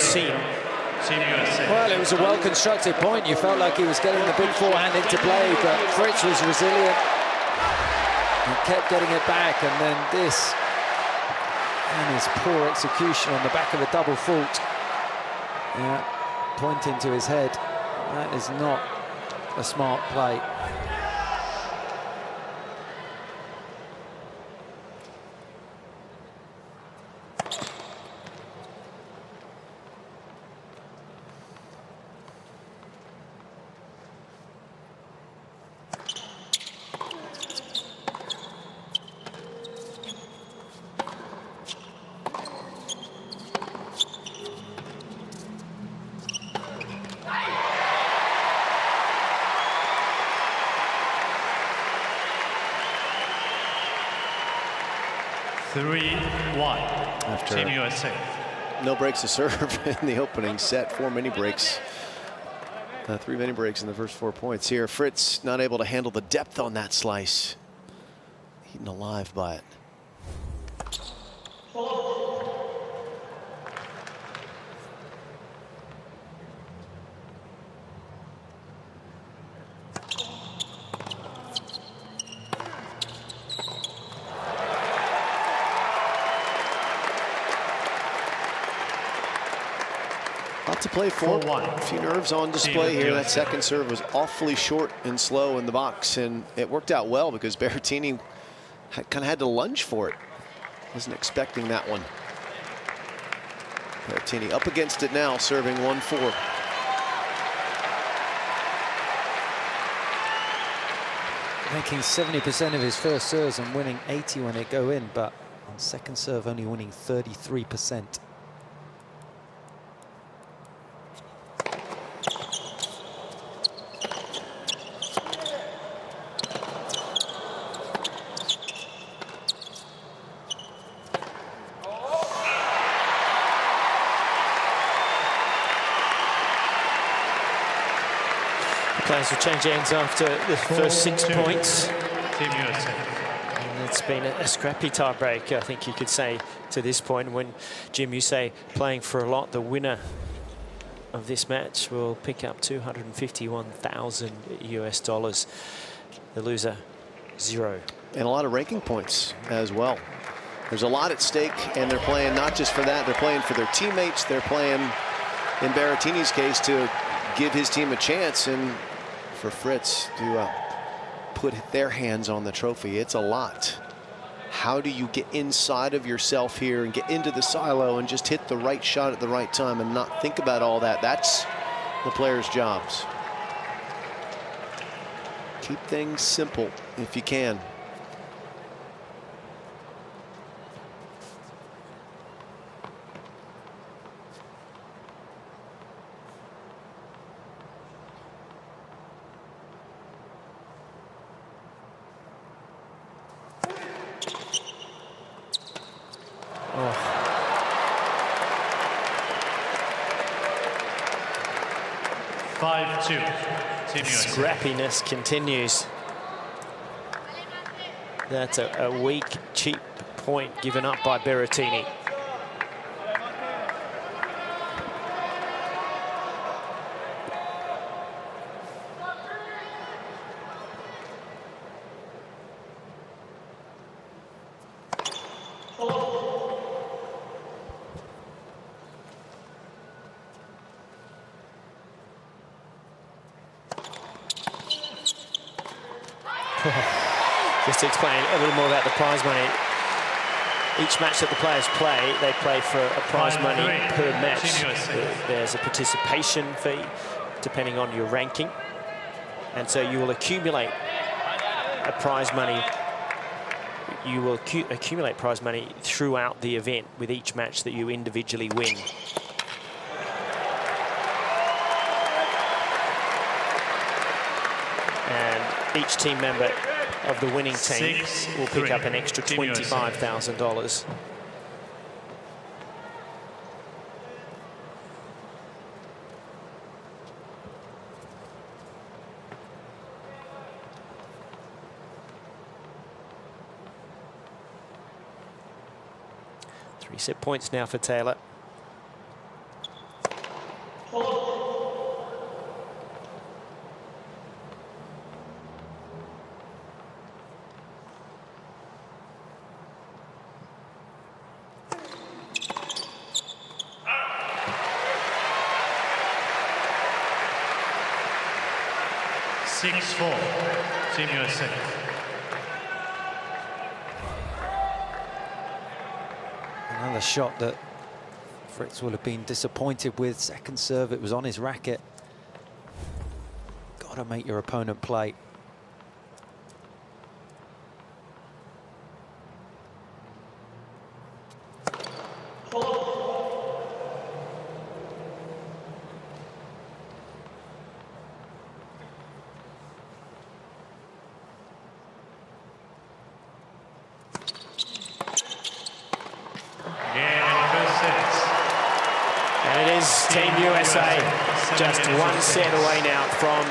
seem. Well, it was a well-constructed point. You felt like he was getting the big forehand into play, but Fritz was resilient. He kept getting it back, and then this, and his poor execution on the back of a double fault. Yeah, pointing to his head. That is not a smart play. 3-1. After Team USA. no breaks to serve in the opening set, 4 mini breaks. 3 mini breaks in the first 4 points here. Fritz not able to handle the depth on that slice. Eaten alive by it. Lot to play for. A few nerves on display here. That second serve was awfully short and slow in the box, and it worked out well because Berrettini kind of had to lunge for it. Wasn't expecting that one. Berrettini up against it now, serving 1-4. Making 70% of his first serves and winning 80 when they go in, but on second serve only winning 33%. Players will change ends after the first 6 points. Team USA. And it's been a scrappy tie-break, I think you could say, to this point. When Jim, you say playing for a lot, the winner of this match will pick up $251,000 US. The loser, 0. And a lot of ranking points as well. There's a lot at stake, and they're playing not just for that, they're playing for their teammates. They're playing, in Berrettini's case, to give his team a chance, and for Fritz to put their hands on the trophy. It's a lot. How do you get inside of yourself here and get into the silo and just hit the right shot at the right time and not think about all that? That's the players' jobs. Keep things simple if you can. Oh. 5-2. Team USA. Scrappiness continues. That's a weak, cheap point given up by Berrettini. Just to explain a little more about the prize money. Each match that the players play, they play for a prize money per match. There's a participation fee depending on your ranking. And so you will accumulate a prize money. You will accumulate prize money throughout the event with each match that you individually win. And each team member of the winning team will pick up an extra $25,000. Three set points now for Taylor. Team USA. Another shot that Fritz will have been disappointed with. Second serve, it was on his racket. Got to make your opponent play. Team USA just one set away now from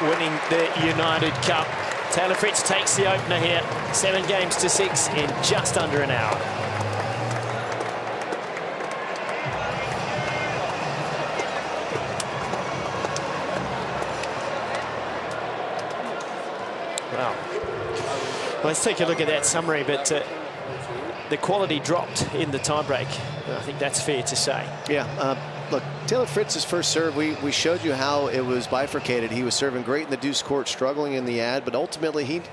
winning the United Cup. Taylor Fritz takes the opener here, 7 games to 6 in just under an hour. Wow. Well, let's take a look at that summary, but the quality dropped in the tiebreak. I think that's fair to say. Yeah. Look, Taylor Fritz's first serve, we showed you how it was bifurcated. He was serving great in the deuce court, struggling in the ad, but ultimately he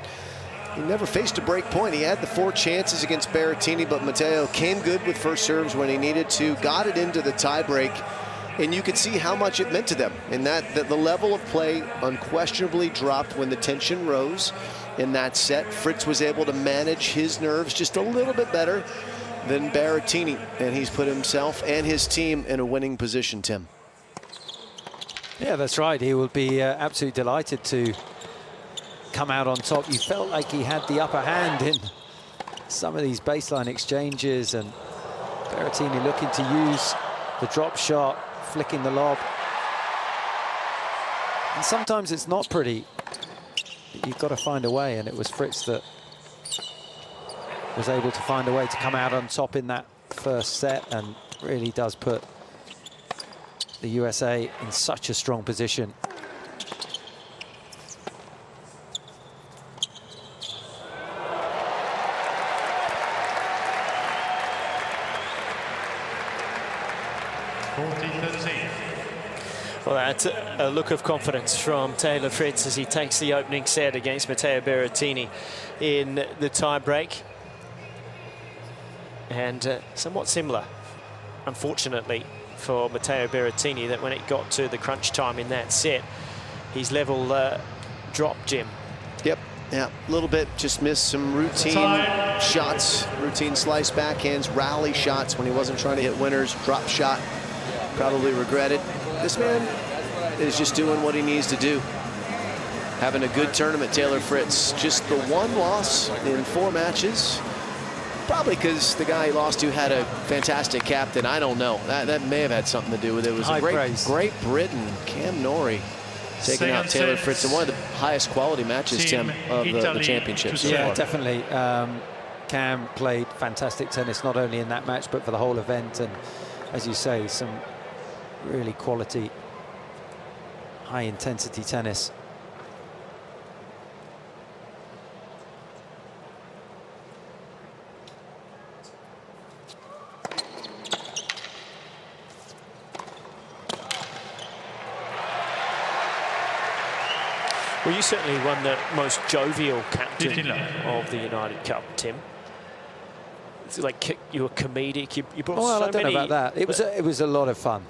never faced a break point. He had the 4 chances against Berrettini, but Matteo came good with first serves when he needed to, got it into the tiebreak, and you could see how much it meant to them. And that the level of play unquestionably dropped when the tension rose in that set. Fritz was able to manage his nerves just a little bit better than Berrettini, and he's put himself and his team in a winning position, Tim. Yeah, that's right. He will be absolutely delighted to come out on top. You felt like he had the upper hand in some of these baseline exchanges, and Berrettini looking to use the drop shot, flicking the lob. And sometimes it's not pretty. You've got to find a way, and it was Fritz that was able to find a way to come out on top in that first set, and really does put the USA in such a strong position. Well, that's a look of confidence from Taylor Fritz as he takes the opening set against Matteo Berrettini in the tiebreak. And somewhat similar, unfortunately, for Matteo Berrettini, that when it got to the crunch time in that set, his level dropped, Jim. Yep, yeah, a little bit, just missed some routine shots, routine slice backhands, rally shots when he wasn't trying to hit winners, drop shot, probably regretted. This man is just doing what he needs to do. Having a good tournament, Taylor Fritz. Just the 1 loss in 4 matches. Probably because the guy he lost to had a fantastic captain. I don't know. That may have had something to do with it. It was a great Britain, Cam Norrie, taking out Taylor Fritz in one of the highest quality matches, Tim, of the championships. Yeah, definitely. Cam played fantastic tennis, not only in that match, but for the whole event. And as you say, some really quality, high-intensity tennis. Well, you certainly won the most jovial captain of the United Cup, Tim. It's like you were comedic. You brought well, so I don't many. know about that. It was a lot of fun.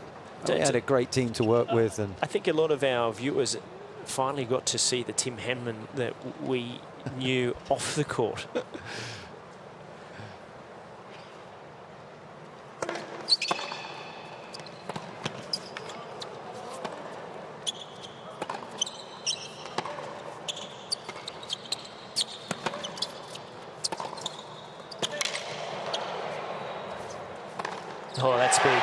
We had a great team to work with, and I think a lot of our viewers finally got to see the Tim Henman that we knew off the court. Oh, that's big.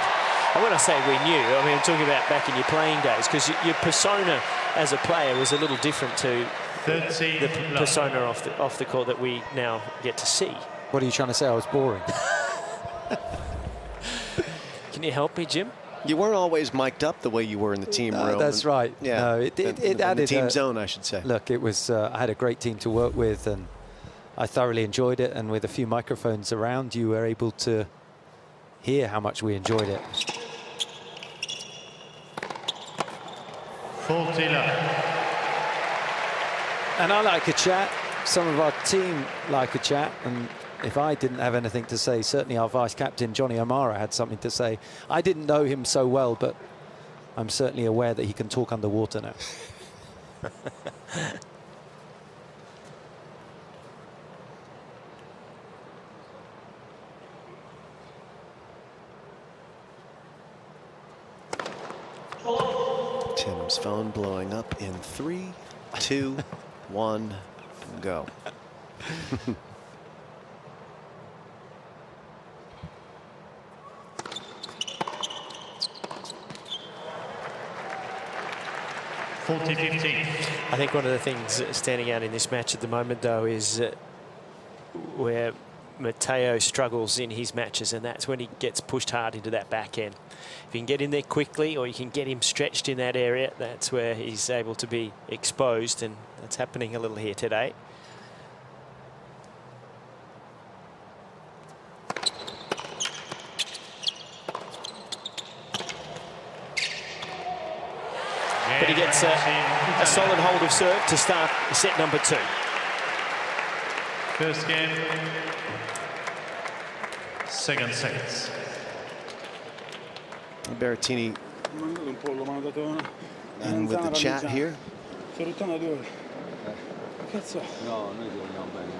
And when I say we knew, I mean, I'm talking about back in your playing days, because your persona as a player was a little different to the persona off the court that we now get to see. What are you trying to say? I was boring. Can you help me, Jim? You weren't always mic'd up the way you were in the team room. That's right. Yeah, no, it added the team zone, I should say. Look, it was. I had a great team to work with, and I thoroughly enjoyed it. And with a few microphones around, you were able to hear how much we enjoyed it. And I like a chat. Some of our team like a chat, and if I didn't have anything to say, certainly our vice captain Johnny O'Mara had something to say. I didn't know him so well, but I'm certainly aware that he can talk underwater now. Tim's phone blowing up in 3, 2, 1, go. 40-15. I think one of the things standing out in this match at the moment, though, is where Matteo struggles in his matches, and that's when he gets pushed hard into that back end. If you can get in there quickly, or you can get him stretched in that area, that's where he's able to be exposed, and that's happening a little here today. But he gets a solid hold of serve to start set number 2. First game, second sets. Berrettini in with the chat here. No, noi ti vogliamo bene.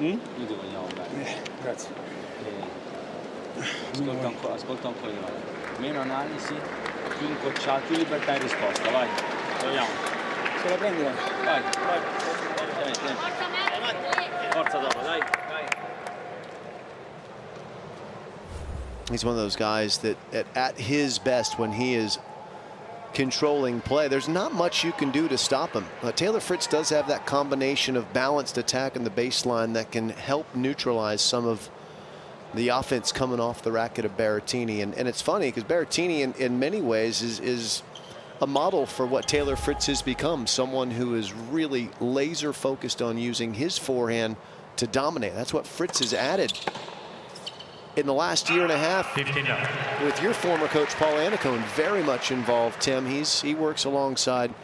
Noi ti vogliamo bene. Grazie. Ascolta un po' di noi. Meno analisi, più incocciato, più libertà di risposta. Vai, proviamo. Se la prendi, vai. Vai, vai. Forza dopo, dai, dai. He's one of those guys that at his best, when he is controlling play, there's not much you can do to stop him. Taylor Fritz does have that combination of balanced attack in the baseline that can help neutralize some of the offense coming off the racket of Berrettini. And it's funny because Berrettini in many ways is a model for what Taylor Fritz has become, someone who is really laser focused on using his forehand to dominate. That's what Fritz has added in the last year and a half with your former coach Paul Annacone very much involved, Tim. He works alongside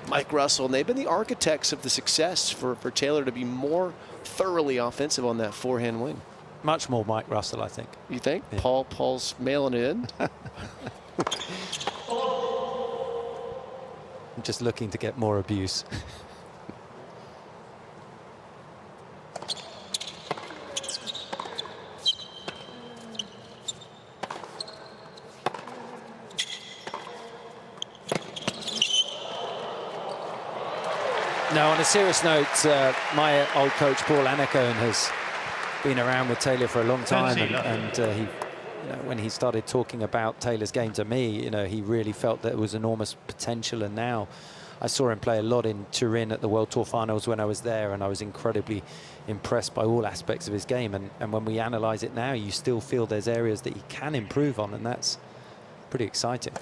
Mike Russell, and they've been the architects of the success for Taylor to be more thoroughly offensive on that forehand wing. Much more Mike Russell, I think. You think? Yeah. Paul's mailing it in? I'm just looking to get more abuse. No, on a serious note, my old coach Paul Annacone has been around with Taylor for a long time, and he, you know, when he started talking about Taylor's game to me, you know, he really felt that there was enormous potential. And now I saw him play a lot in Turin at the World Tour Finals when I was there, and I was incredibly impressed by all aspects of his game. And when we analyze it now, you still feel there's areas that he can improve on, and that's pretty exciting.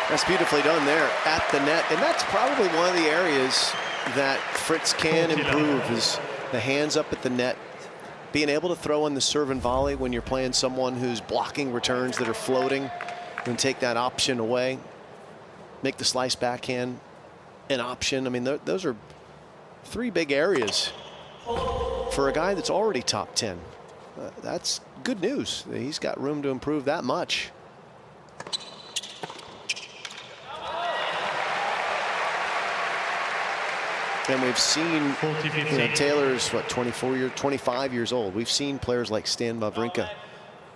That's beautifully done there at the net. And that's probably one of the areas that Fritz can improve, is the hands up at the net. Being able to throw in the serve and volley when you're playing someone who's blocking returns that are floating, and take that option away. Make the slice backhand an option. I mean, those are 3 big areas for a guy that's already top 10. That's good news. He's got room to improve that much. And we've seen, you know, Taylor's, what, 25 years old. We've seen players like Stan Wawrinka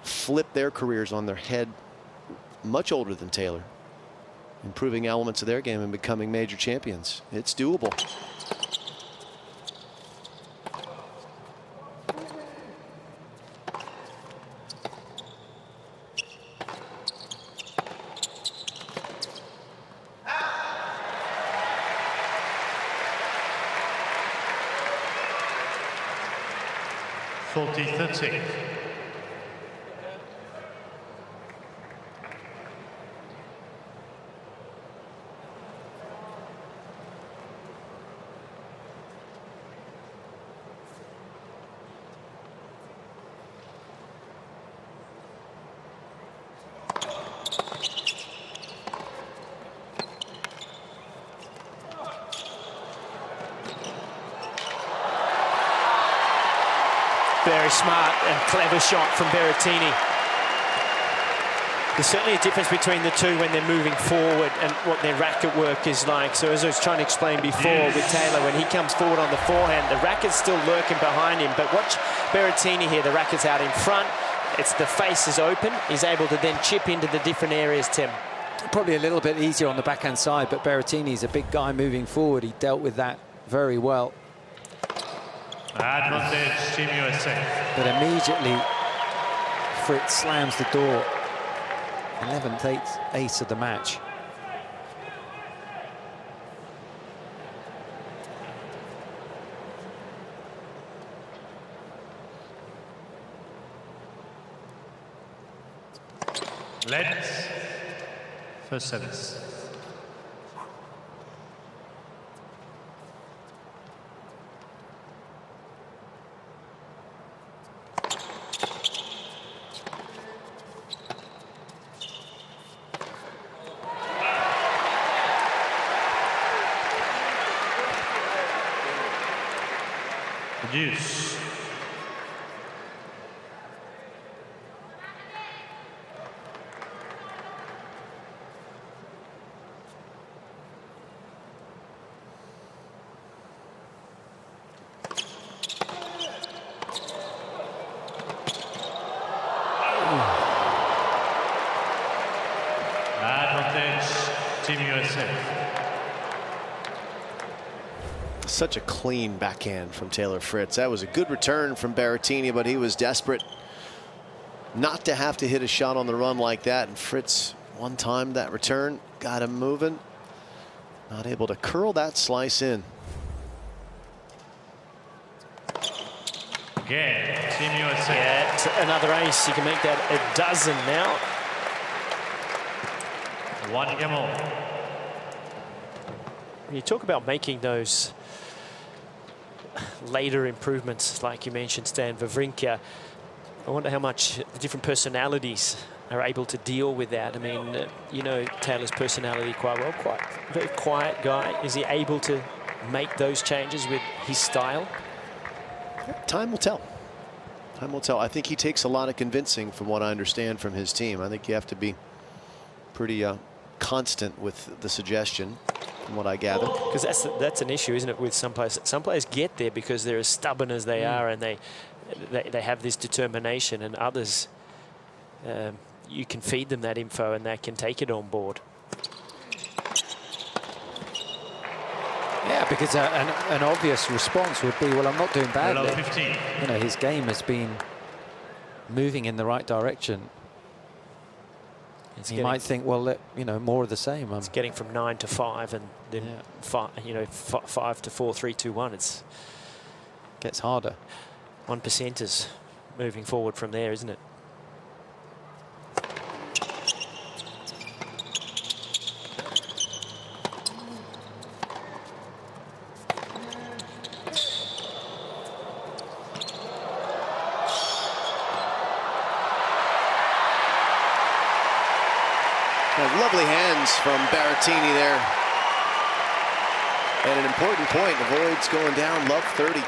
flip their careers on their head, much older than Taylor, improving elements of their game and becoming major champions. It's doable. Very smart and clever shot from Berrettini. There's certainly a difference between the two when they're moving forward and what their racket work is like. So as I was trying to explain before with Taylor, when he comes forward on the forehand, the racket's still lurking behind him. But watch Berrettini here, the racket's out in front. it's the face is open. He's able to then chip into the different areas, Tim. Probably a little bit easier on the backhand side, but Berrettini's a big guy moving forward. He dealt with that very well. Advantage, Team USA. But immediately, Fritz slams the door. 11th ace of the match. Let's first service. Deuce. Advantage, Team USA. Such a clean backhand from Taylor Fritz. That was a good return from Berrettini, but he was desperate not to have to hit a shot on the run like that. And Fritz, one time that return, got him moving. Not able to curl that slice in. Again, Team USA. Yeah, another ace. You can make that a dozen now. One game all. You talk about making those later improvements, like you mentioned, Stan Wawrinka. I wonder how much the different personalities are able to deal with that. I mean, you know Taylor's personality quite well, very quiet guy. Is he able to make those changes with his style? Time will tell. Time will tell. I think he takes a lot of convincing from what I understand from his team. I think you have to be pretty constant with the suggestion, from what I gather. Because that's an issue, isn't it, with some players? Some players get there because they're as stubborn as they are, and they have this determination, and others, you can feed them that info and they can take it on board. Yeah, because an obvious response would be, well, I'm not doing badly. 15. You know, his game has been moving in the right direction. You might think, well, you know, more of the same. It's getting from 9 to 5, and then 5 to 4, 3, 2, 1. It's gets harder. 1%ers moving forward from there, isn't it? Lovely hands from Berrettini there. And an important point, avoids going down, love 30.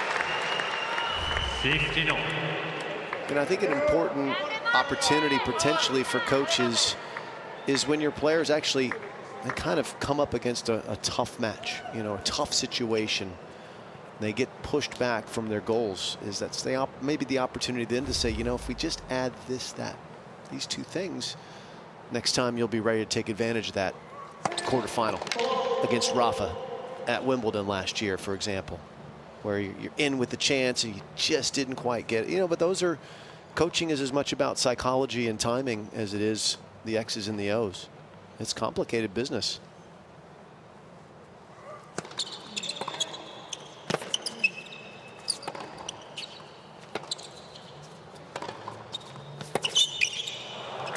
15. And I think an important opportunity potentially for coaches is when your players actually kind of come up against a tough match, you know, a tough situation. They get pushed back from their goals. That's maybe the opportunity then to say, you know, if we just add this, these two things, next time you'll be ready to take advantage of that. Quarterfinal against Rafa at Wimbledon last year, for example, where you're in with the chance and you just didn't quite get it. You know, but coaching is as much about psychology and timing as it is the X's and the O's. It's complicated business.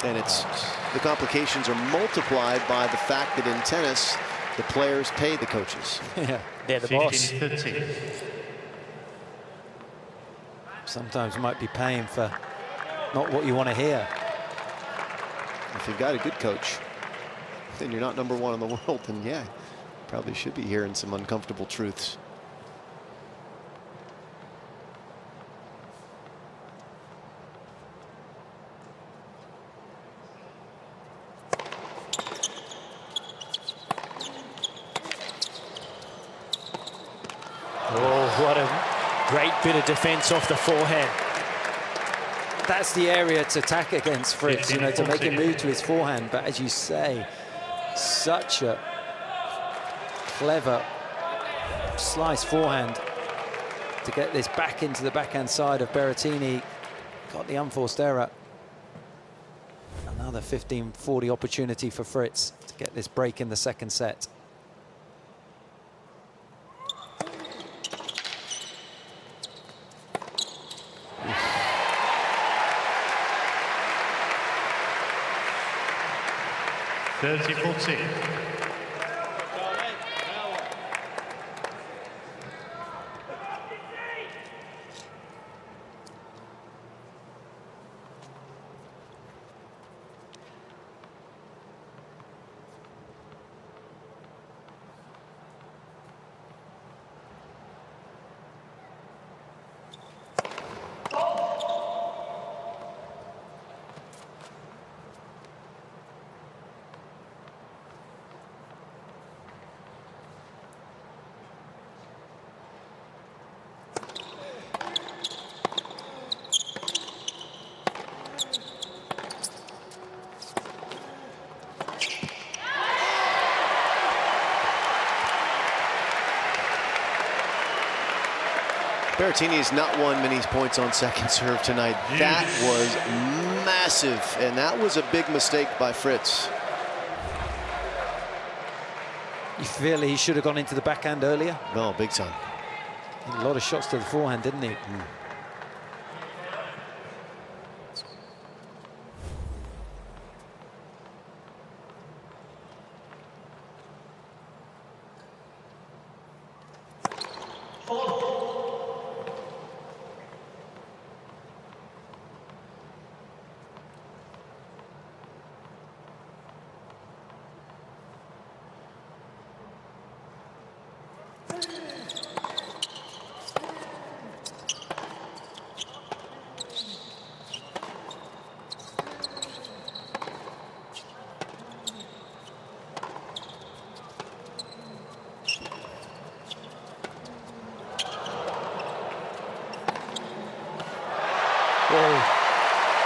And the complications are multiplied by the fact that in tennis, the players pay the coaches. Yeah, they're the boss. 15. Sometimes you might be paying for not what you want to hear. If you've got a good coach, then you're not #1 in the world, then yeah, probably should be hearing some uncomfortable truths. Oh, what a great bit of defense off the forehand. that's the area to attack against Fritz, you know, to make him move to his forehand. But as you say, such a clever slice forehand to get this back into the backhand side of Berrettini. Got the unforced error. Another 15-40 opportunity for Fritz to get this break in the second set. Berrettini's not won many points on second serve tonight. That was massive, and that was a big mistake by Fritz. You feel he should have gone into the backhand earlier? No, big time. A lot of shots to the forehand, didn't he?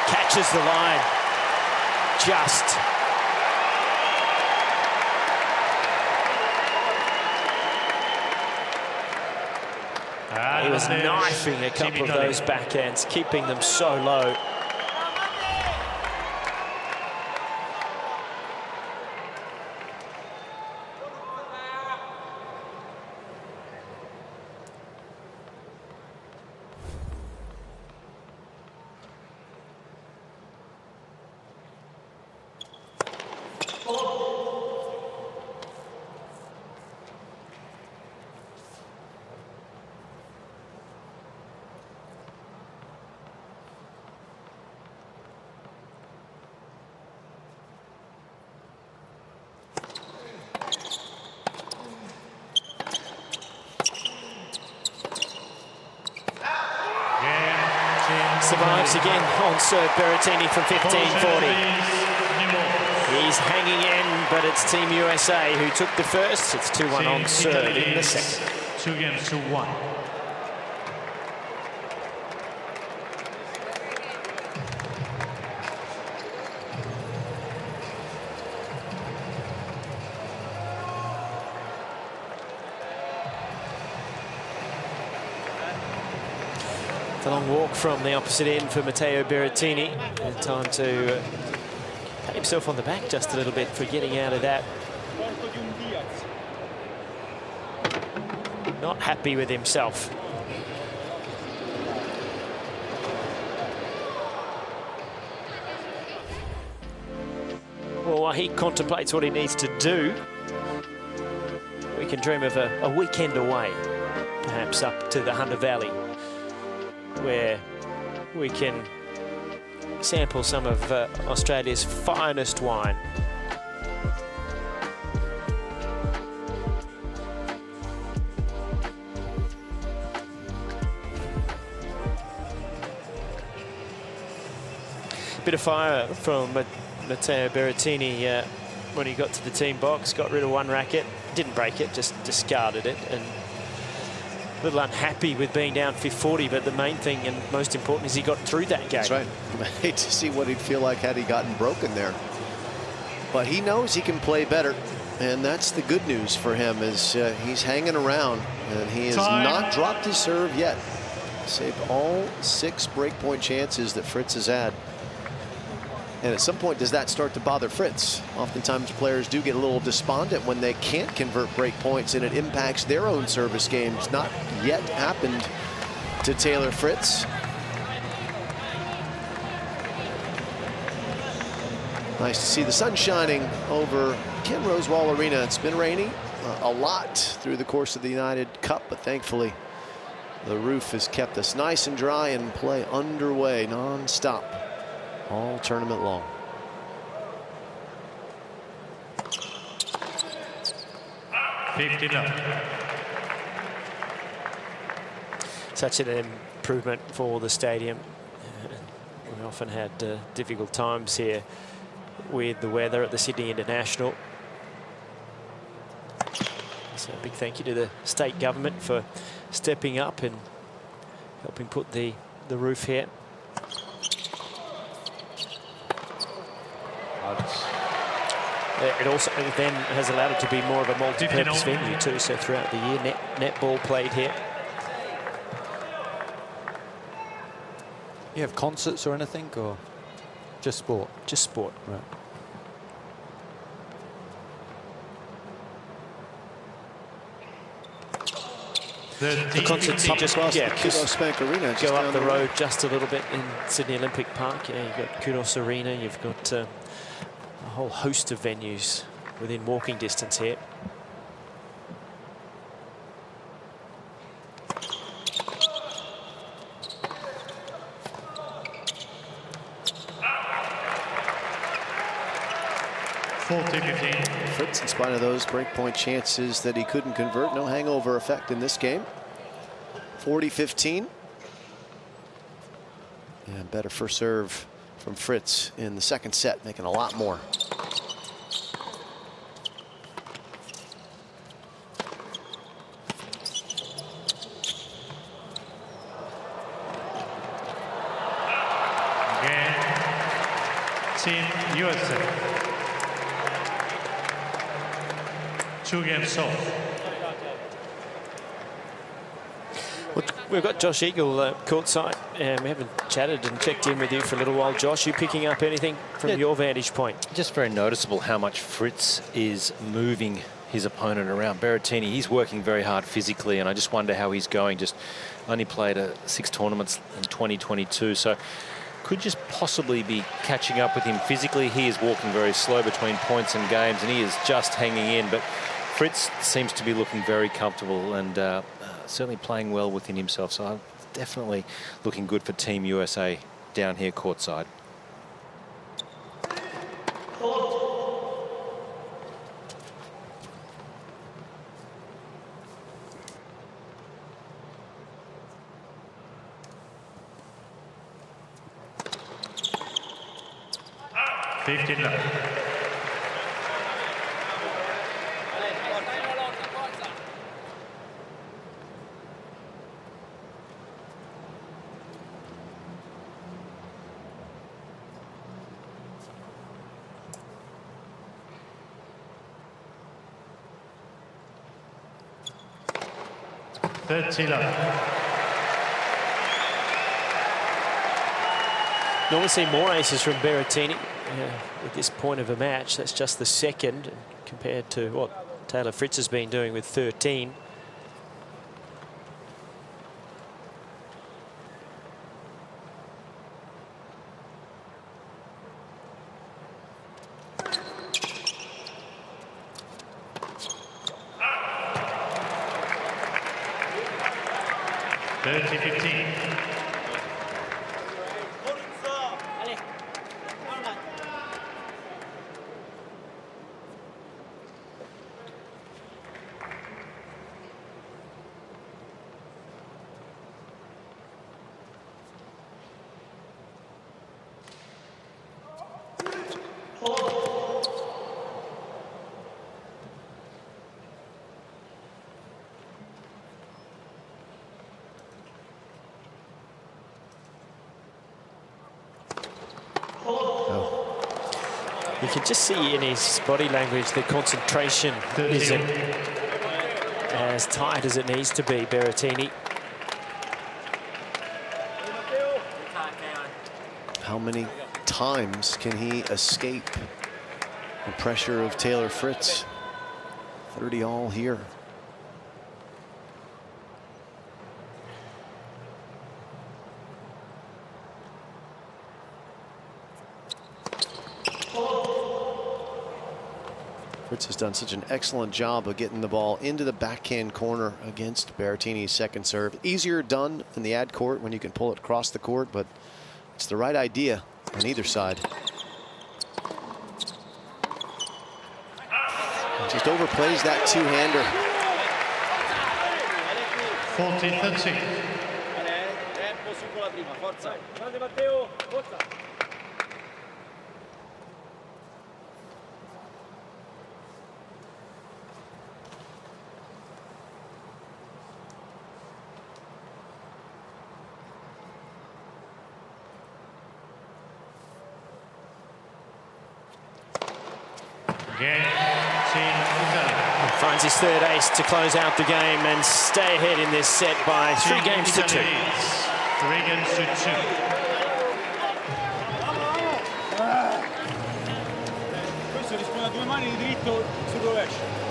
Catches the line. Just. He was knifing a couple of those backhands, keeping them so low. Survives again on serve, Berrettini from 15-40. He's hanging in, but it's Team USA who took the first. It's 2-1 on serve in the second. 2-1. A long walk from the opposite end for Matteo Berrettini. And time to pat himself on the back just a little bit for getting out of that. Not happy with himself. Well, while he contemplates what he needs to do, we can dream of a weekend away, perhaps up to the Hunter Valley, where we can sample some of Australia's finest wine. Bit of fire from Matteo Berrettini when he got to the team box, got rid of one racket, didn't break it, just discarded it, and a little unhappy with being down 40, but the main thing and most important is he got through that game. That's right. I hate to see what he'd feel like had he gotten broken there. But he knows he can play better, and that's the good news for him, is he's hanging around, and he has not dropped his serve yet. Saved all 6 breakpoint chances that Fritz has had. And at some point, does that start to bother Fritz? Oftentimes, players do get a little despondent when they can't convert break points, and it impacts their own service games. Not yet happened to Taylor Fritz. Nice to see the sun shining over Ken Rosewall Arena. It's been rainy a lot through the course of the United Cup, but thankfully, the roof has kept us nice and dry, and play underway non-stop all tournament long. Such an improvement for the stadium. We often had difficult times here with the weather at the Sydney International. So a big thank you to the state government for stepping up and helping put the roof here. It also then has allowed it to be more of a multi-purpose venue too. So throughout the year, netball played here. You have concerts or anything, or just sport? Just sport. Right. The concerts you just Kudos Bank Arena, just go up down the the road just a little bit in Sydney Olympic Park. Yeah, you've got Kudos Arena. You've got a whole host of venues within walking distance here. Fritz, in spite of those breakpoint chances that he couldn't convert, no hangover effect in this game. 40-15. And better first serve from Fritz in the second set, making a lot more. Again, Team USA. 2 games off. Well, we've got Josh Eagle courtside, and we haven't chatted and checked in with you for a little while. Josh, you picking up anything from your vantage point? Just very noticeable how much Fritz is moving his opponent around. Berrettini, he's working very hard physically, and I just wonder how he's going. Just only played 6 tournaments in 2022, so could just possibly be catching up with him physically. He is walking very slow between points and games, and he is just hanging in. But Fritz seems to be looking very comfortable and certainly playing well within himself. So I'm definitely looking good for Team USA down here courtside. Normally see more aces from Berrettini at this point of a match. That's just the second compared to what Taylor Fritz has been doing with 13. You can just see in his body language the concentration isn't as tight as it needs to be, Berrettini. How many times can he escape the pressure of Taylor Fritz? 30 all here. Fritz has done such an excellent job of getting the ball into the backhand corner against Berrettini's second serve. Easier done in the ad court when you can pull it across the court, but it's the right idea on either side. Just overplays that two-hander. 40-30. Finds his third ace to close out the game and stay ahead in this set by 3 games to 2. 3 games to 2. Questo risponde a 2 mani di dritto sul rovescio.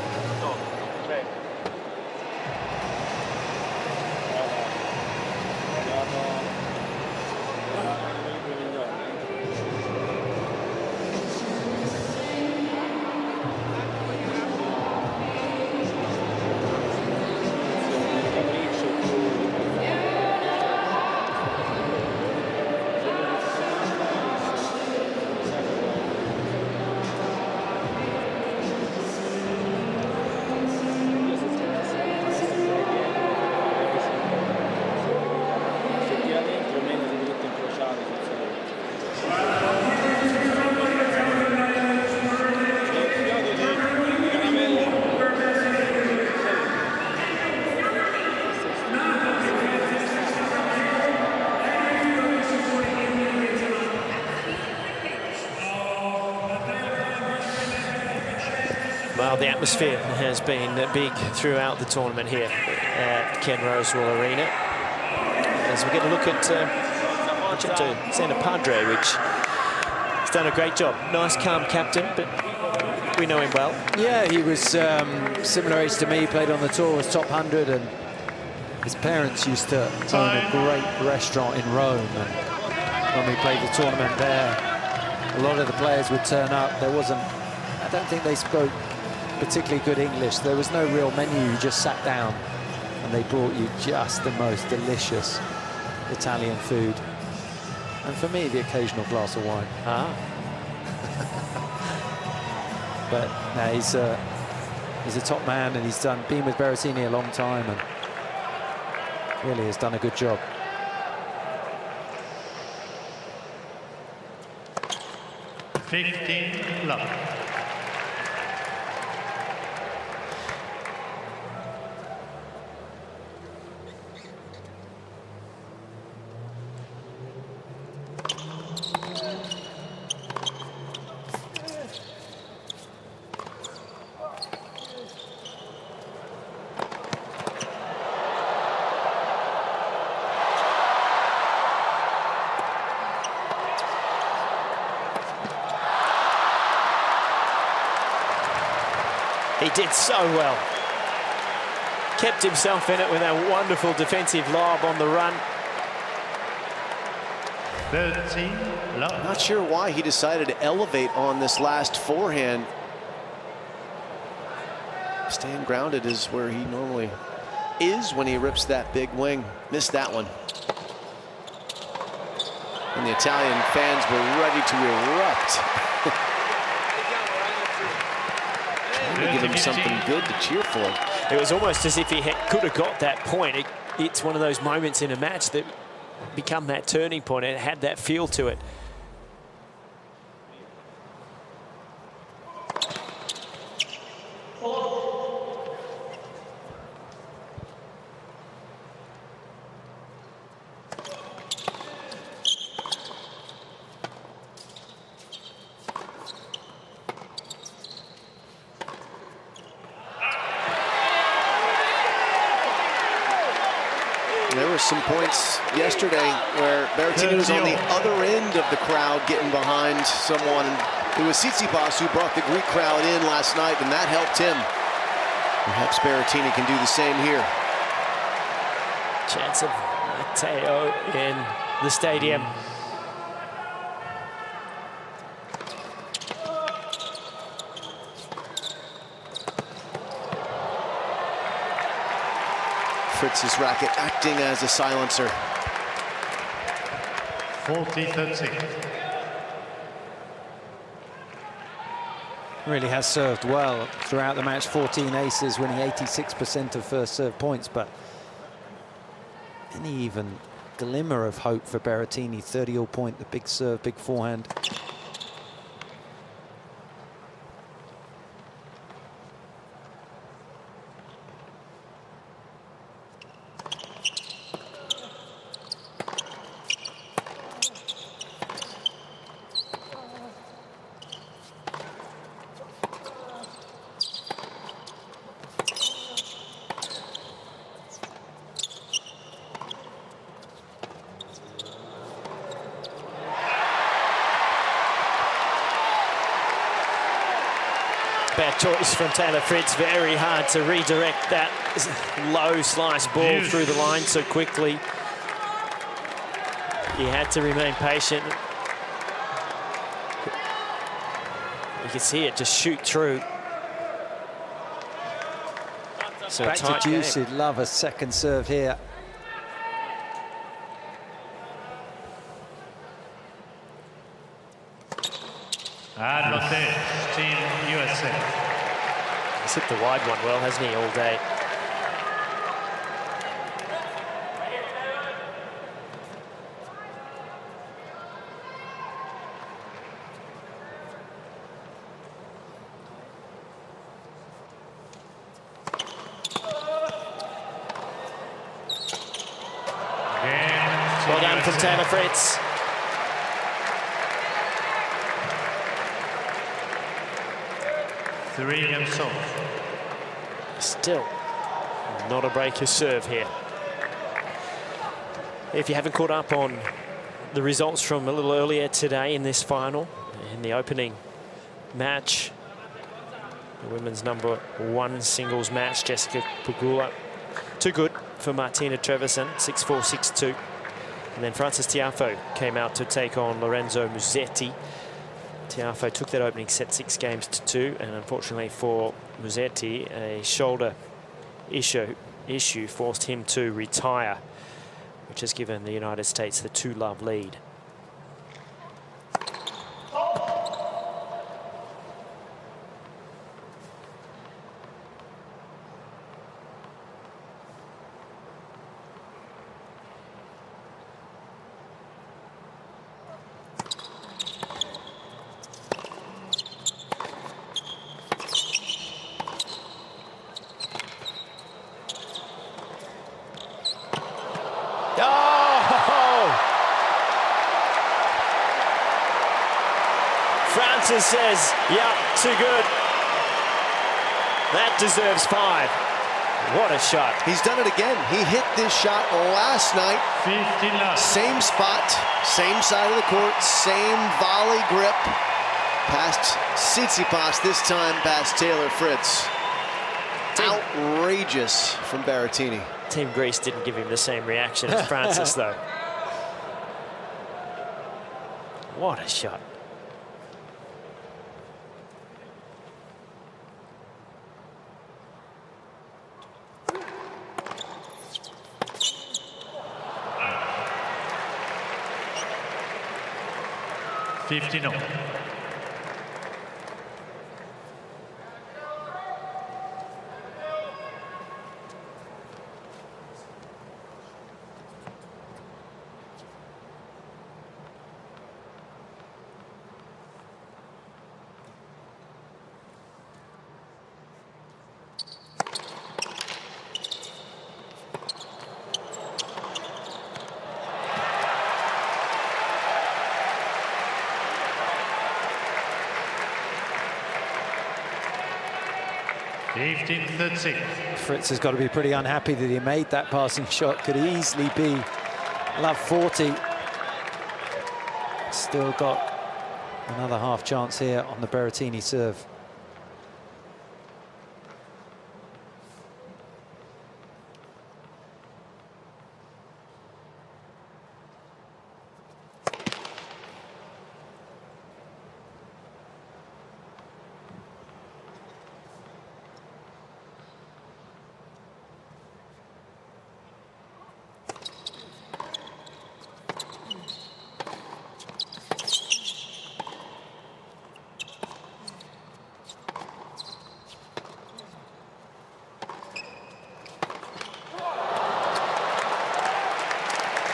Well, the atmosphere has been big throughout the tournament here at Ken Rosewall Arena. As we get a look at Santa Padre, which has done a great job. Nice, calm captain, but we know him well. Yeah, he was similar age to me. He played on the tour, was top 100, and his parents used to own a great restaurant in Rome. And when we played the tournament there, a lot of the players would turn up. I don't think they spoke particularly good English. There was no real menu. You just sat down and they brought you just the most delicious Italian food. And for me, the occasional glass of wine. But no, he's a top man, and he's been with Berrettini a long time and really has done a good job. Love. He did so well. Kept himself in it with a wonderful defensive lob on the run. 13 love. Not sure why he decided to elevate on this last forehand. Staying grounded is where he normally is when he rips that big wing. Missed that one. And the Italian fans were ready to erupt. To give him something good to cheer for. It was almost as if he could have got that point. It's one of those moments in a match that become that turning point. It had that feel to it. There were some points yesterday where Berrettini was on the other end of the crowd getting behind someone. It was Tsitsipas who brought the Greek crowd in last night, and that helped him. Perhaps Berrettini can do the same here. Chance of Matteo in the stadium. Fritz's racket acting as a silencer. 40-30. Really has served well throughout the match. 14 aces, winning 86% of first serve points, but any even glimmer of hope for Berrettini? 30-all point, the big serve, big forehand. Bad choice from Taylor Fritz. Very hard to redirect that low slice ball through the line so quickly. He had to remain patient. You can see it just shoot through. So back to Deuce. He'd love a second serve here. Advantage, Team USA. He's hit the wide one well, hasn't he, all day? Well done from Taylor Fritz. Three-game serve. Still not a breaker serve here. If you haven't caught up on the results from a little earlier today in this final, in the opening match, the women's #1 singles match, Jessica Pegula, too good for Martina Trevisan, 6-4, 6-2. And then Frances Tiafoe came out to take on Lorenzo Musetti. Tiafoe took that opening set 6-2, and unfortunately for Musetti, a shoulder issue forced him to retire, which has given the United States the 2-love lead. Francis says, yep, too good. That deserves 5. What a shot. He's done it again. He hit this shot last night. 15 love. Same spot, same side of the court, same volley grip. Past Tsitsipas, this time past Taylor Fritz. Outrageous from Berrettini. Team Greece didn't give him the same reaction as Francis, though. What a shot. $15. 15-13. Fritz has got to be pretty unhappy that he made that passing shot. Could easily be love 40. Still got another half chance here on the Berrettini serve.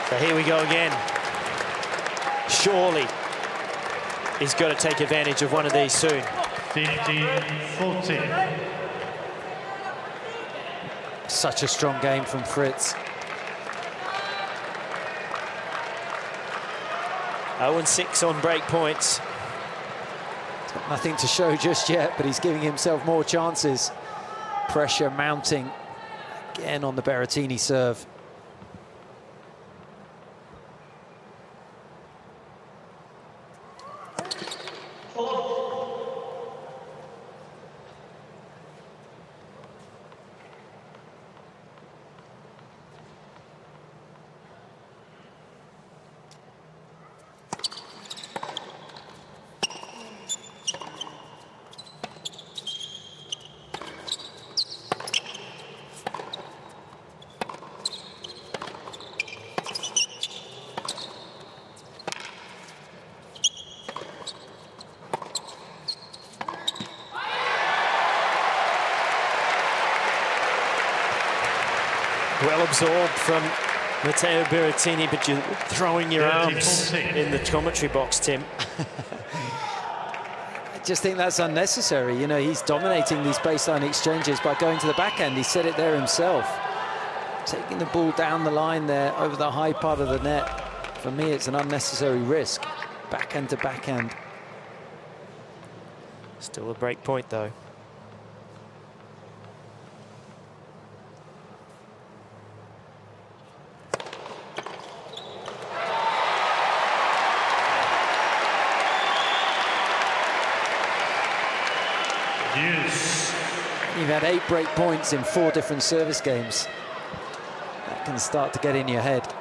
So here we go again. Surely he's got to take advantage of one of these soon. 15-14. Such a strong game from Fritz. 0-6 on break points. He's got nothing to show just yet, but he's giving himself more chances. Pressure mounting again on the Berrettini serve. Well absorbed from Matteo Berrettini, but you're throwing your arms in the commentary box, Tim. I just think that's unnecessary. You know, he's dominating these baseline exchanges by going to the backhand. He said it there himself. Taking the ball down the line there over the high part of the net. For me, it's an unnecessary risk. Backhand to backhand. Still a break point, though. You've had 8 break points in 4 different service games. That can start to get in your head.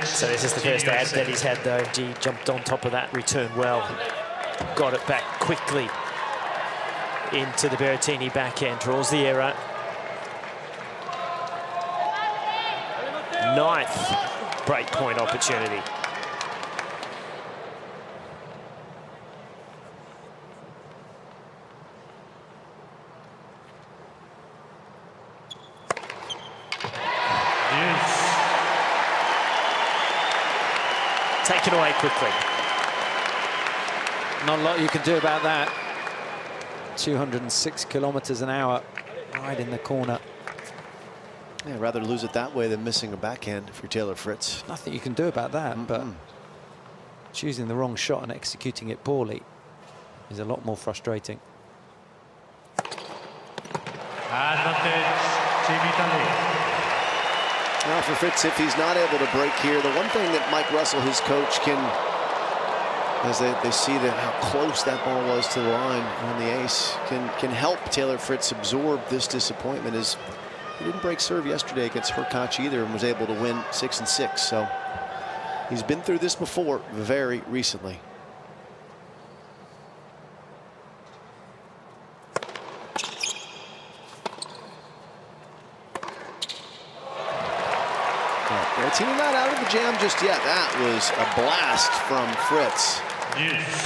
So this is the first ad that he's had, though. He jumped on top of that return well. Got it back quickly into the Berrettini backhand. Draws the error. 9th break point opportunity. Taken away quickly. Not a lot you can do about that. 206 kilometers an hour, right in the corner. Yeah, rather lose it that way than missing a backhand for Taylor Fritz. Nothing you can do about that, but choosing the wrong shot and executing it poorly is a lot more frustrating. Advantage, Team Italy. Now for Fritz, if he's not able to break here, the one thing that Mike Russell, his coach, can, as they see how close that ball was to the line on the ace, can help Taylor Fritz absorb this disappointment is he didn't break serve yesterday against Hurkacz either and was able to win 6-6. So he's been through this before very recently. Berrettini not out of the jam just yet. That was a blast from Fritz.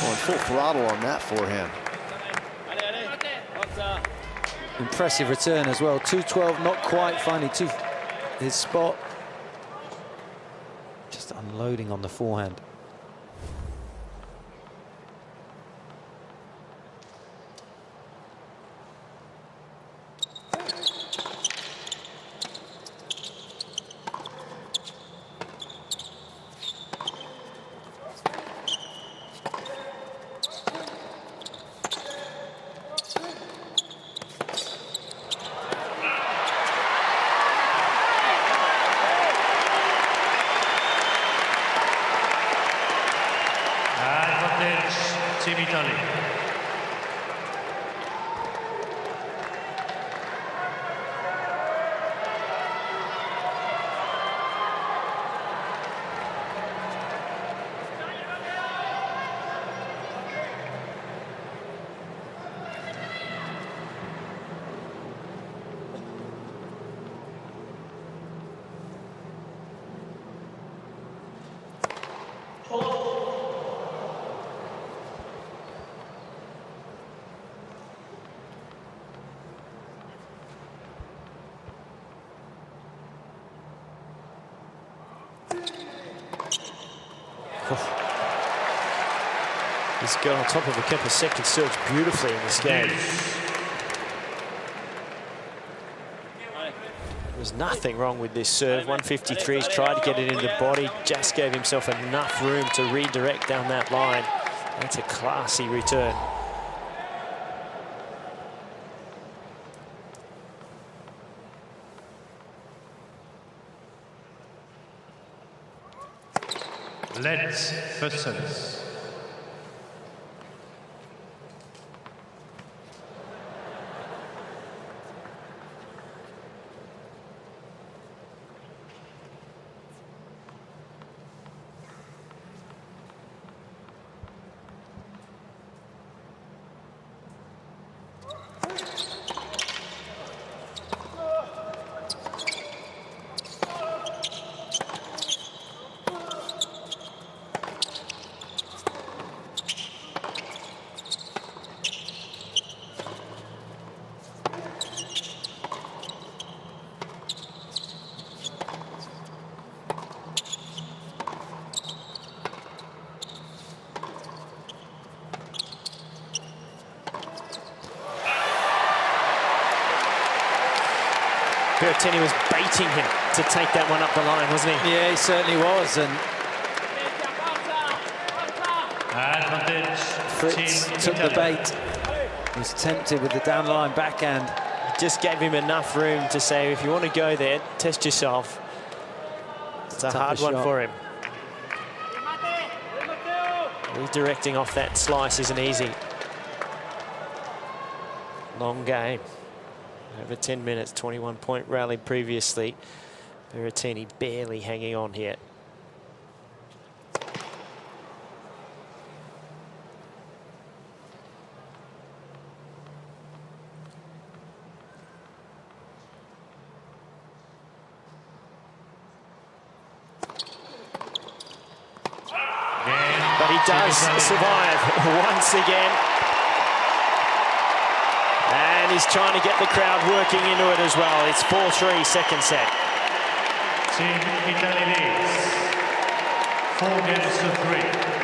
Going full throttle on that forehand. Impressive return as well. 2-12, not quite finding his spot. Just unloading on the forehand. Team Italy. He's got on top of a couple of second serves beautifully in this game. There's nothing wrong with this serve. 153, he's tried to get it into the body, just gave himself enough room to redirect down that line. That's a classy return. Let's first service. Berrettini was baiting him to take that one up the line, wasn't he? Yeah, he certainly was. And Fritz took the bait. He was tempted with the down line backhand. Just gave him enough room to say, if you want to go there, test yourself. It's a hard one for him. Redirecting off that slice isn't easy. Long game. Over 10 minutes, 21-point rally previously. Berrettini barely hanging on here. But he does survive once again. And he's trying to get the crowd working into it as well. It's 4-3, second set. Team Italy leads 4-3.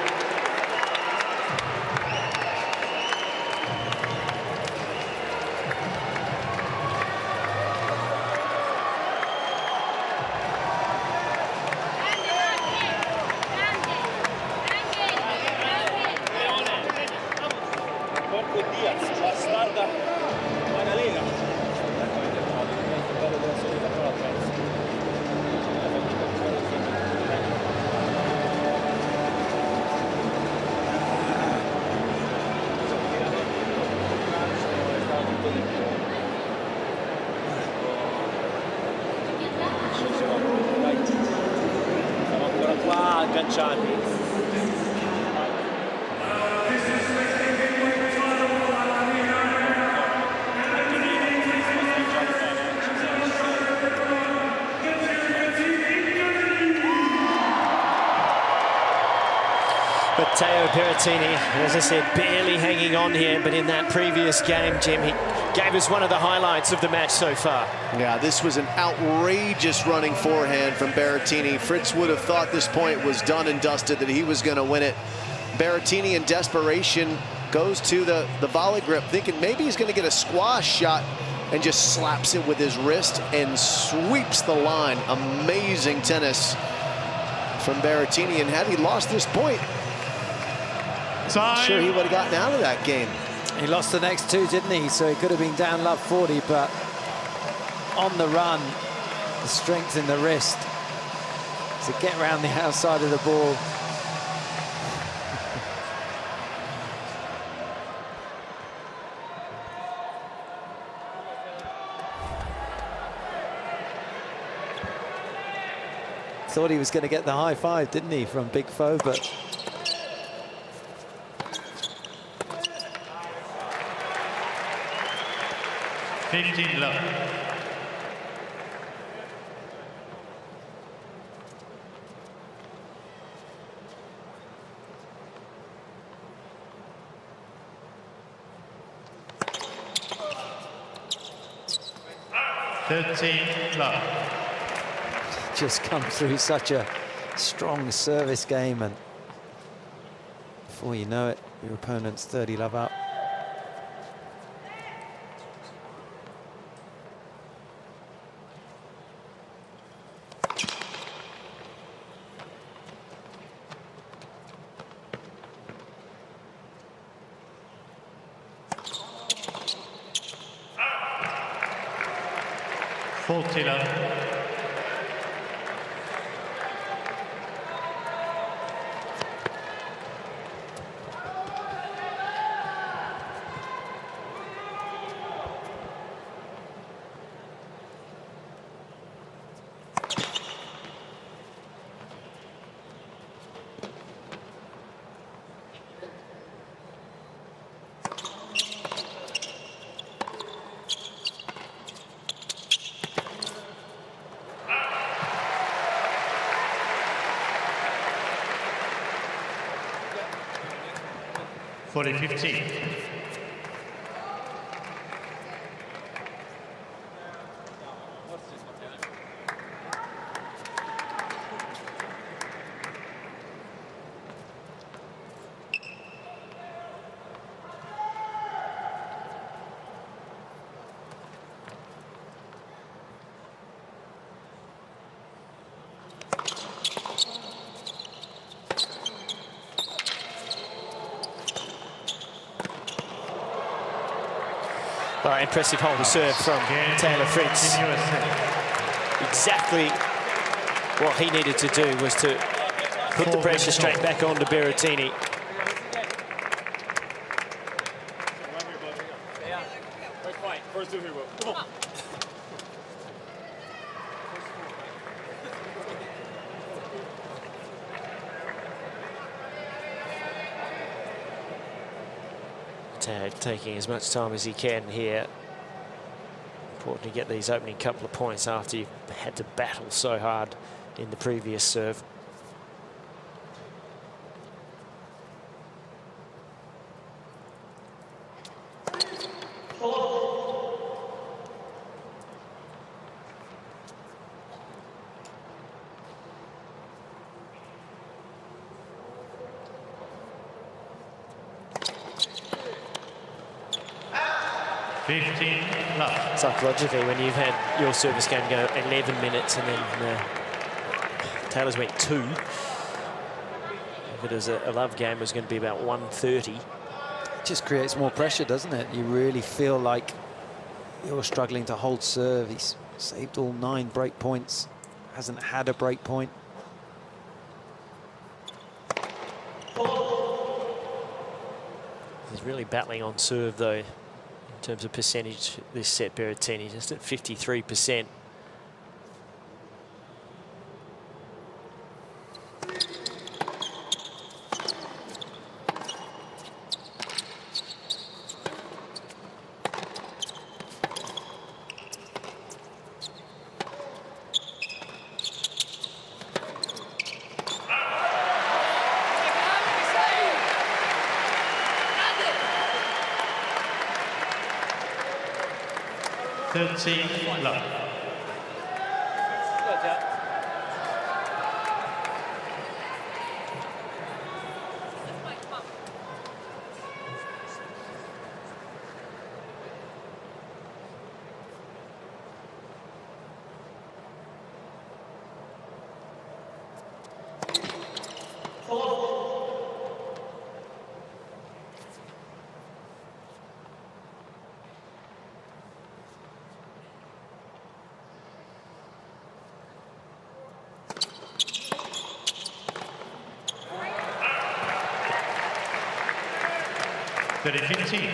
Matteo Berrettini, as I said, barely hanging on here, but in that previous game, Jim, he gave us one of the highlights of the match so far. Yeah, this was an outrageous running forehand from Berrettini. Fritz would have thought this point was done and dusted, that he was going to win it. Berrettini, in desperation, goes to the volley grip, thinking maybe he's going to get a squash shot, and just slaps it with his wrist and sweeps the line. Amazing tennis from Berrettini, and had he lost this point, I'm sure he would have gotten out of that game. He lost the next two, didn't he? So he could have been down love 40, but on the run, the strength in the wrist to get around the outside of the ball. Thought he was going to get the high five, didn't he, from Big Foe, but 15 love. Just come through such a strong service game, and before you know it, your opponent's 30 love up. For 15. Impressive hold of serve from Taylor Fritz. Exactly what he needed to do was to put the pressure straight back onto Berrettini. Taking as much time as he can here. Important to get these opening couple of points after you've had to battle so hard in the previous serve. Psychologically, when you've had your service game go 11 minutes and then Taylor's went 2, if it was a love game, it was going to be about 1:30. It just creates more pressure, doesn't it? You really feel like you're struggling to hold serve. He's saved all 9 break points, hasn't had a break point. He's really battling on serve, though. In terms of percentage, this set, Berrettini just at 53%. 13 love. Very 15.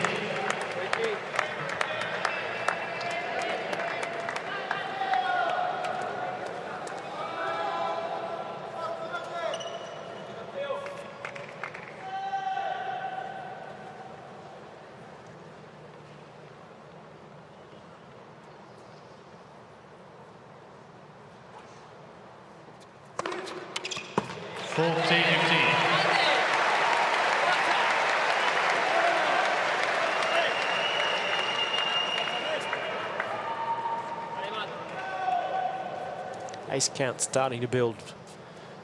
Ace count starting to build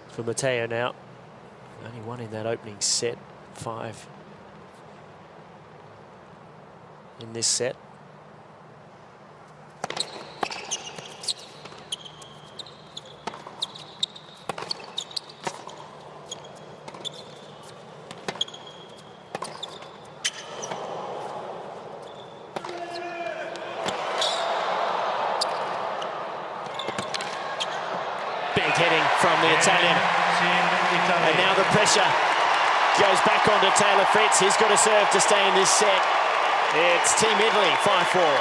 for Matteo now. Only one in that opening set, 5 in this set. Hitting from the Italian, and now the pressure goes back onto Taylor Fritz. He's got to serve to stay in this set. It's Team Italy 5-4.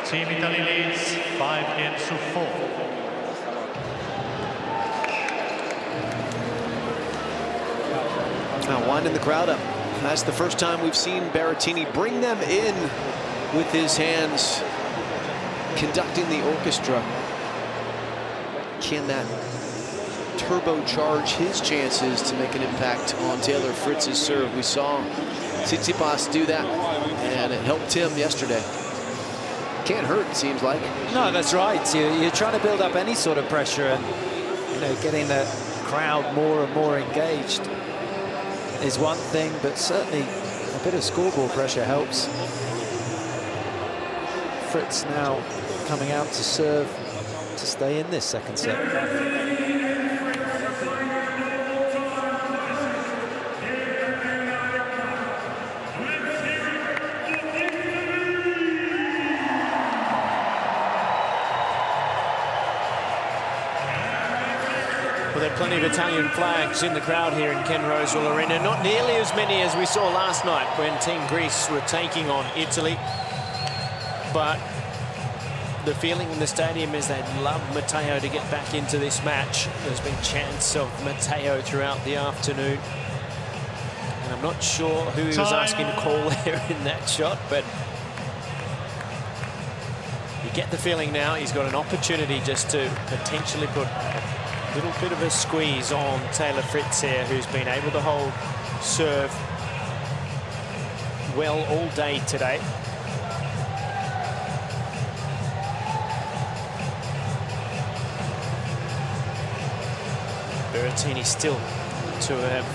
Team Italy leads 5-4. Now winding the crowd up. That's the first time we've seen Berrettini bring them in with his hands, conducting the orchestra. Can that turbocharge his chances to make an impact on Taylor Fritz's serve? We saw Tsitsipas do that, and it helped him yesterday. Can't hurt, it seems like. No, that's right. You're trying to build up any sort of pressure, and getting the crowd more and more engaged is one thing, but certainly a bit of scoreboard pressure helps. Fritz now coming out to serve to stay in this second set. Well, there are plenty of Italian flags in the crowd here in Ken Rosewell Arena. Not nearly as many as we saw last night when Team Greece were taking on Italy. But the feeling in the stadium is they'd love Matteo to get back into this match. There's been chants of Matteo throughout the afternoon. And I'm not sure who he was asking to call there in that shot, but you get the feeling now he's got an opportunity just to potentially put a little bit of a squeeze on Taylor Fritz here, who's been able to hold serve well all day today. Berrettini still to have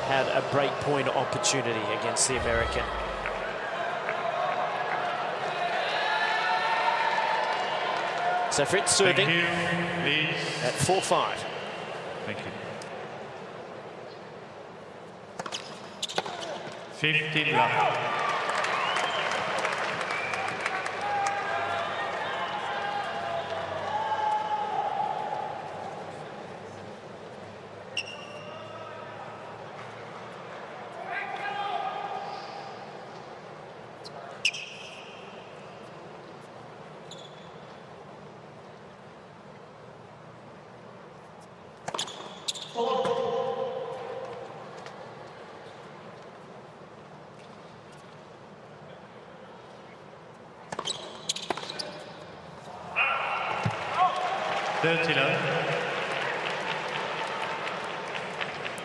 had a break-point opportunity against the American. So Fritz serving at 4-5. Thank you. 15 love.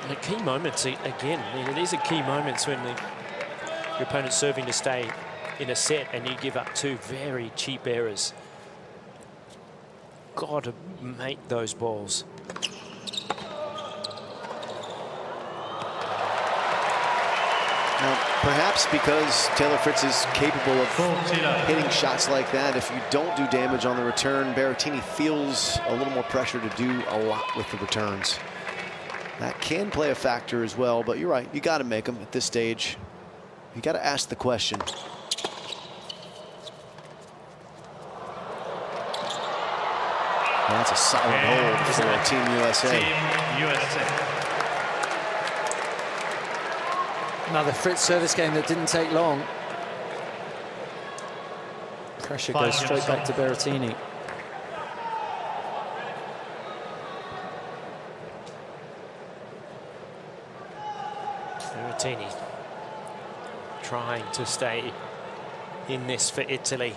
The key moments, again, these are key moments when your opponent's serving to stay in a set and you give up two very cheap errors. Got to make those balls. Now, perhaps because Taylor Fritz is capable of hitting shots like that, if you don't do damage on the return, Berrettini feels a little more pressure to do a lot with the returns. That can play a factor as well, but you're right, you got to make them at this stage. You got to ask the question. That's a solid hold for Team USA. Team USA. Another Fritz service game that didn't take long. Pressure goes straight back to Berrettini. Berrettini trying to stay in this for Italy.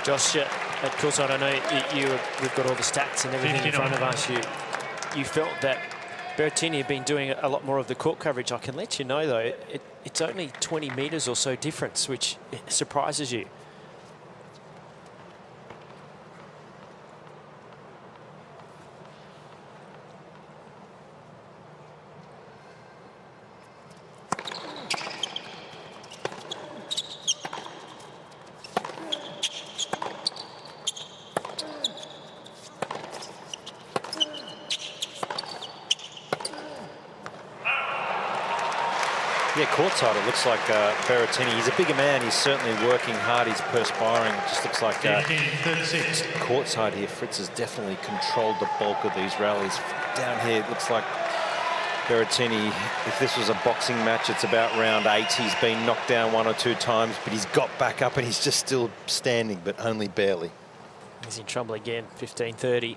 Josh, of course, I don't know, we've got all the stats and everything in front of us. You felt that Berrettini had been doing a lot more of the court coverage. I can let you know, though, it's only 20 metres or so difference, which surprises you. Yeah, courtside, it looks like Berrettini. He's a bigger man. He's certainly working hard. He's perspiring. It just looks like courtside here, Fritz has definitely controlled the bulk of these rallies. Down here, it looks like Berrettini, if this was a boxing match, it's about round 8. He's been knocked down 1 or 2 times, but he's got back up and he's just still standing, but only barely. He's in trouble again, 15-30.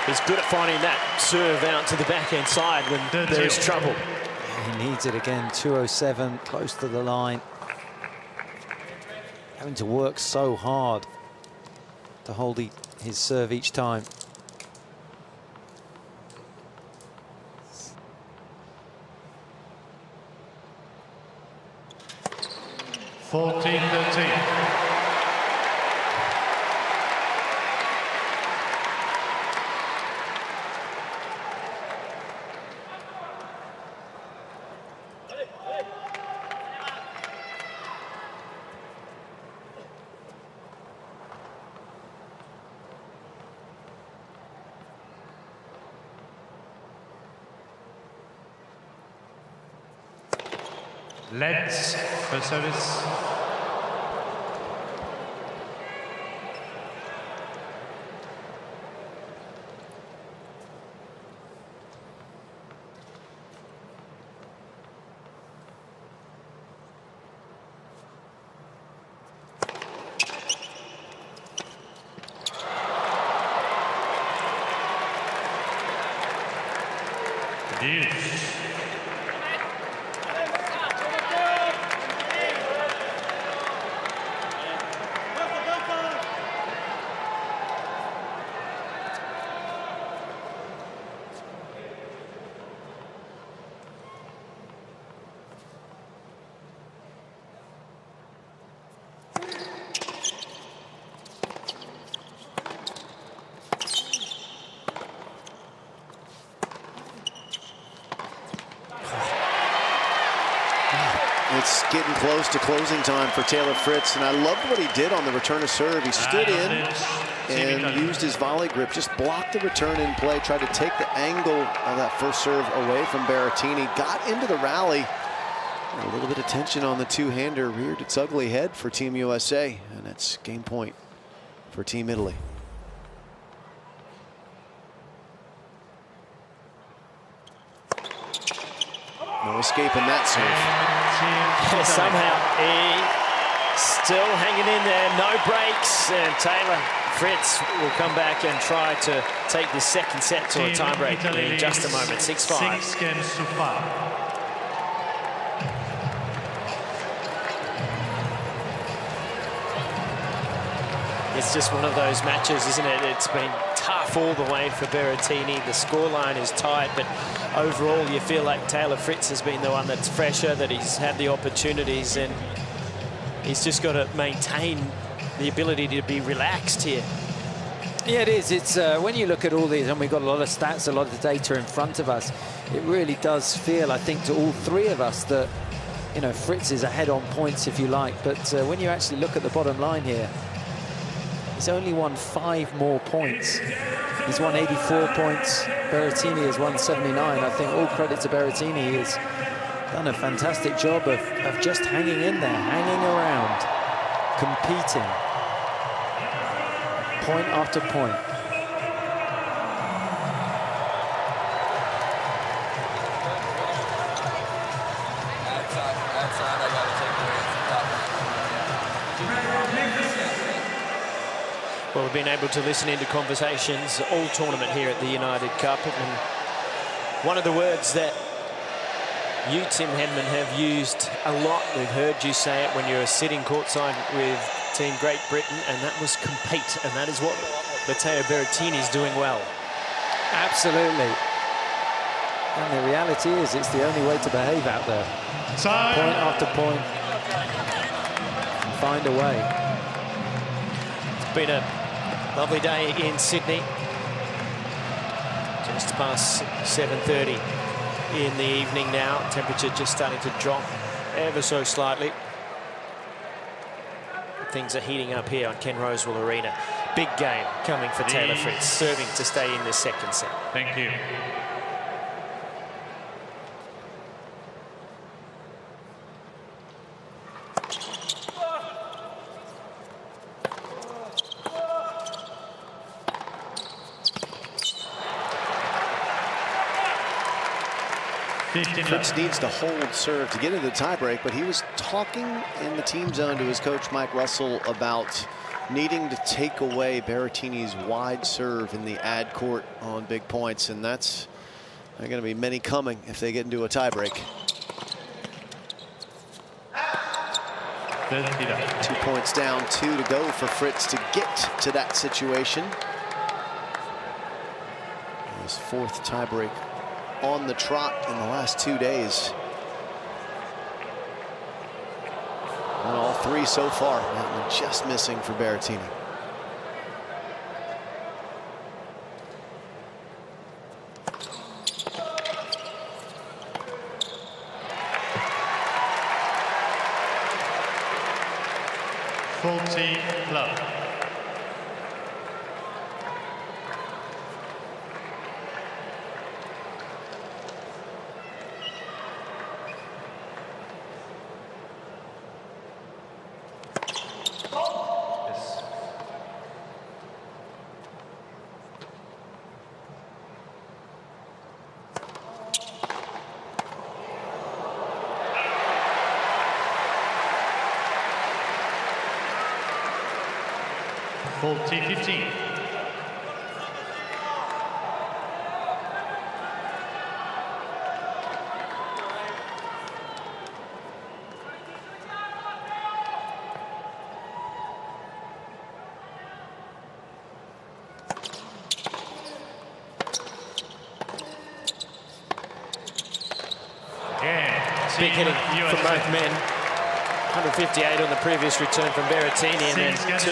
He's good at finding that serve out to the backhand side when there is trouble. He needs it again, 207, close to the line. Having to work so hard to hold his serve each time. Let's for service. getting close to closing time for Taylor Fritz, and I loved what he did on the return of serve. He stood in and used his volley grip, just blocked the return in play, tried to take the angle of that first serve away from Berrettini, got into the rally. A little bit of tension on the two-hander, reared its ugly head for Team USA, and that's game point for Team Italy. No escaping that serve. Somehow he still hanging in there, no breaks, and Taylor Fritz will come back and try to take the second set to a tiebreak in just a moment. 6-5. 6 games to 5. It's just one of those matches, isn't it? It's been tough all the way for Berrettini. The scoreline is tight, but overall you feel like Taylor Fritz has been the one that's fresher, that he's had the opportunities, and he's just got to maintain the ability to be relaxed here. Yeah, it is. It's when you look at all these, and we've got a lot of stats, a lot of data in front of us, it really does feel, I think, to all three of us that, you know, Fritz is ahead on points, if you like. But when you actually look at the bottom line here, he's only won 5 more points. He's won 84 points. Berrettini has won 79. I think all credit to Berrettini. He's done a fantastic job of just hanging in there, hanging around, competing, point after point. Well, we've been able to listen into conversations all tournament here at the United Cup, and one of the words that you, Tim Henman, have used a lot, we've heard you say it when you were sitting courtside with Team Great Britain, and that was compete, and that is what Matteo Berrettini is doing well. Absolutely. And the reality is, it's the only way to behave out there. Point after point, find a way. It's been a lovely day in Sydney. Just past 7:30 in the evening now. Temperature just starting to drop ever so slightly. Things are heating up here on Ken Rosewall Arena. Big game coming for Taylor Fritz, serving to stay in this second set. Thank you. Fritz needs to hold serve to get into the tiebreak, but he was talking in the team zone to his coach Mike Russell about needing to take away Berrettini's wide serve in the ad court on big points, and that's going to be many coming if they get into a tiebreak. 2 points down, 2 to go for Fritz to get to that situation. His 4th tiebreak on the trot in the last 2 days. Won all 3 so far. That one just missing for Berrettini. Love. T15. Big hitting from both men. 158 on the previous return from Berrettini, and then 2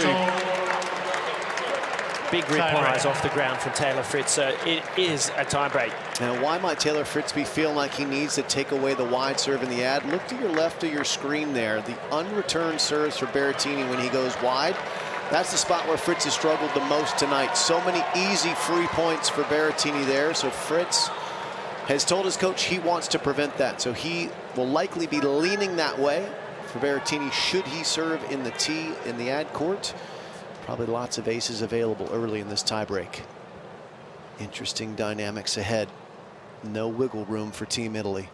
big replies off the ground from Taylor Fritz, so it is a tiebreak. Now, why might Taylor Fritz be feeling like he needs to take away the wide serve in the ad? Look to your left of your screen there. The unreturned serves for Berrettini when he goes wide. That's the spot where Fritz has struggled the most tonight. So many easy free points for Berrettini there. So Fritz has told his coach he wants to prevent that. So he will likely be leaning that way for Berrettini should he serve in the tee in the ad court. Probably lots of aces available early in this tiebreak. Interesting dynamics ahead. No wiggle room for Team Italy.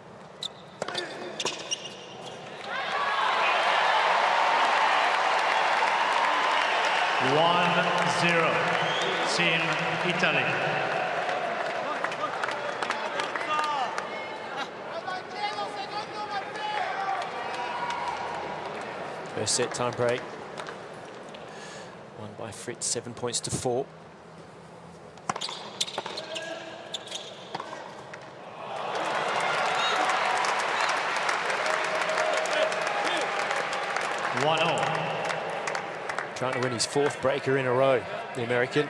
(1-0) Team Italy. First set time break. Won by Fritz, 7 points to 4. Trying to win his 4th breaker in a row, the American.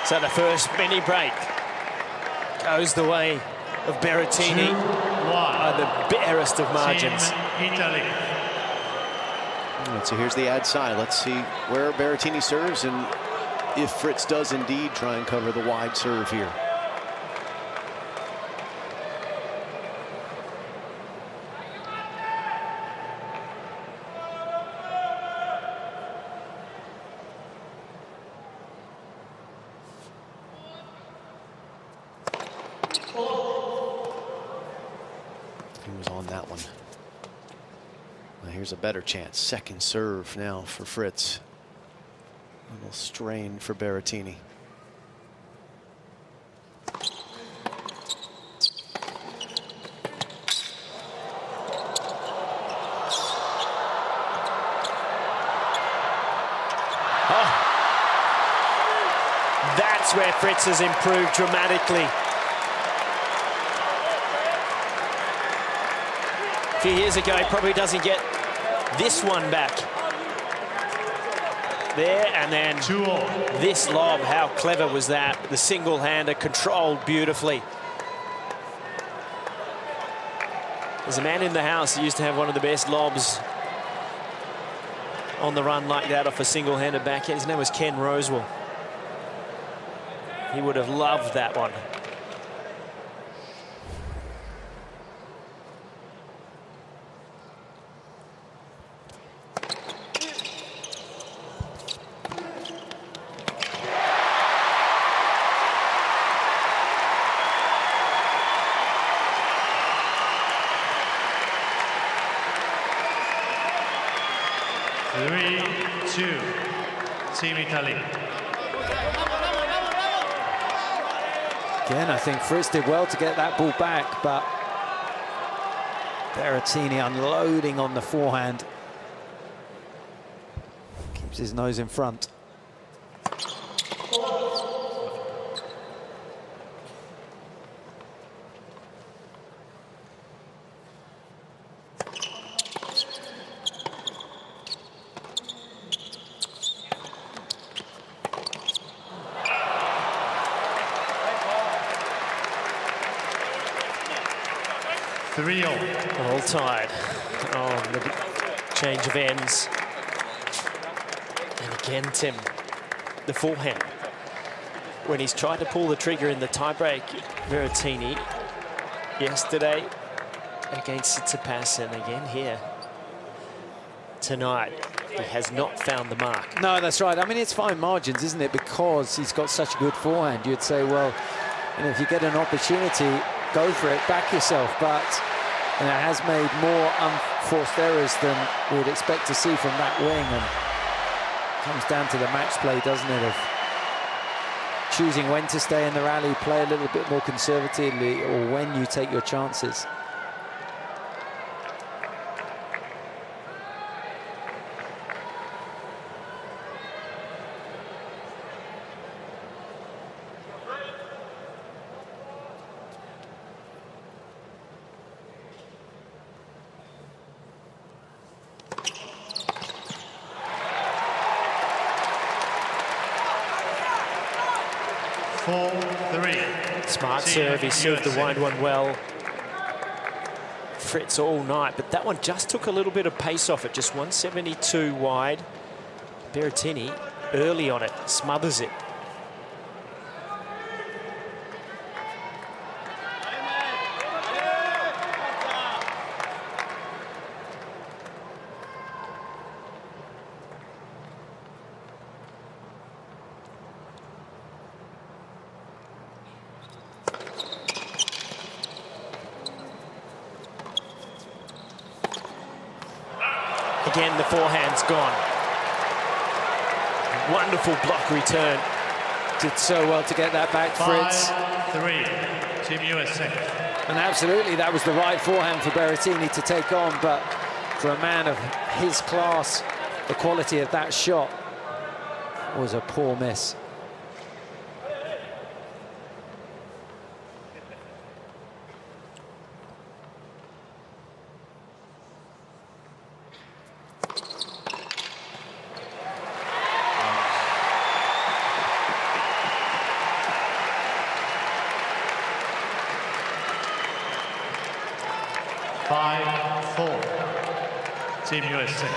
So the first mini break goes the way of Berrettini by the barest of margins. Team Italy. So here's the ad side. Let's see where Berrettini serves and if Fritz does indeed try and cover the wide serve here. Here's a better chance. Second serve now for Fritz. A little strain for Berrettini. Oh. That's where Fritz has improved dramatically. A few years ago, he probably doesn't get this one back. There, and then this lob. How clever was that? The single-hander controlled beautifully. There's a man in the house who used to have one of the best lobs on the run like that off a single-handed backhand. His name was Ken Rosewell. He would have loved that one. Team Italy. Again, I think Fritz did well to get that ball back, but Berrettini unloading on the forehand. Keeps his nose in front. All tied. Oh, the change of ends. And again, Tim, the forehand. When he's tried to pull the trigger in the tiebreak, Berrettini yesterday against Tsitsipas, and again here tonight, he has not found the mark. No, that's right. I mean, it's fine margins, isn't it? Because he's got such a good forehand. You'd say, well, you know, if you get an opportunity, go for it, back yourself. But And it has made more unforced errors than we would expect to see from that wing. And it comes down to the match play, doesn't it, of choosing when to stay in the rally, play a little bit more conservatively, or when you take your chances. Smart serve, he served the wide one well. Fritz all night, but that one just took a little bit of pace off it, just 172 wide. Berrettini early on it, smothers it. Again, the forehand's gone. Wonderful block return. Did so well to get that back, Fritz. 5-3, Team USA. And absolutely, that was the right forehand for Berrettini to take on, but for a man of his class, the quality of that shot was a poor miss. Team USA.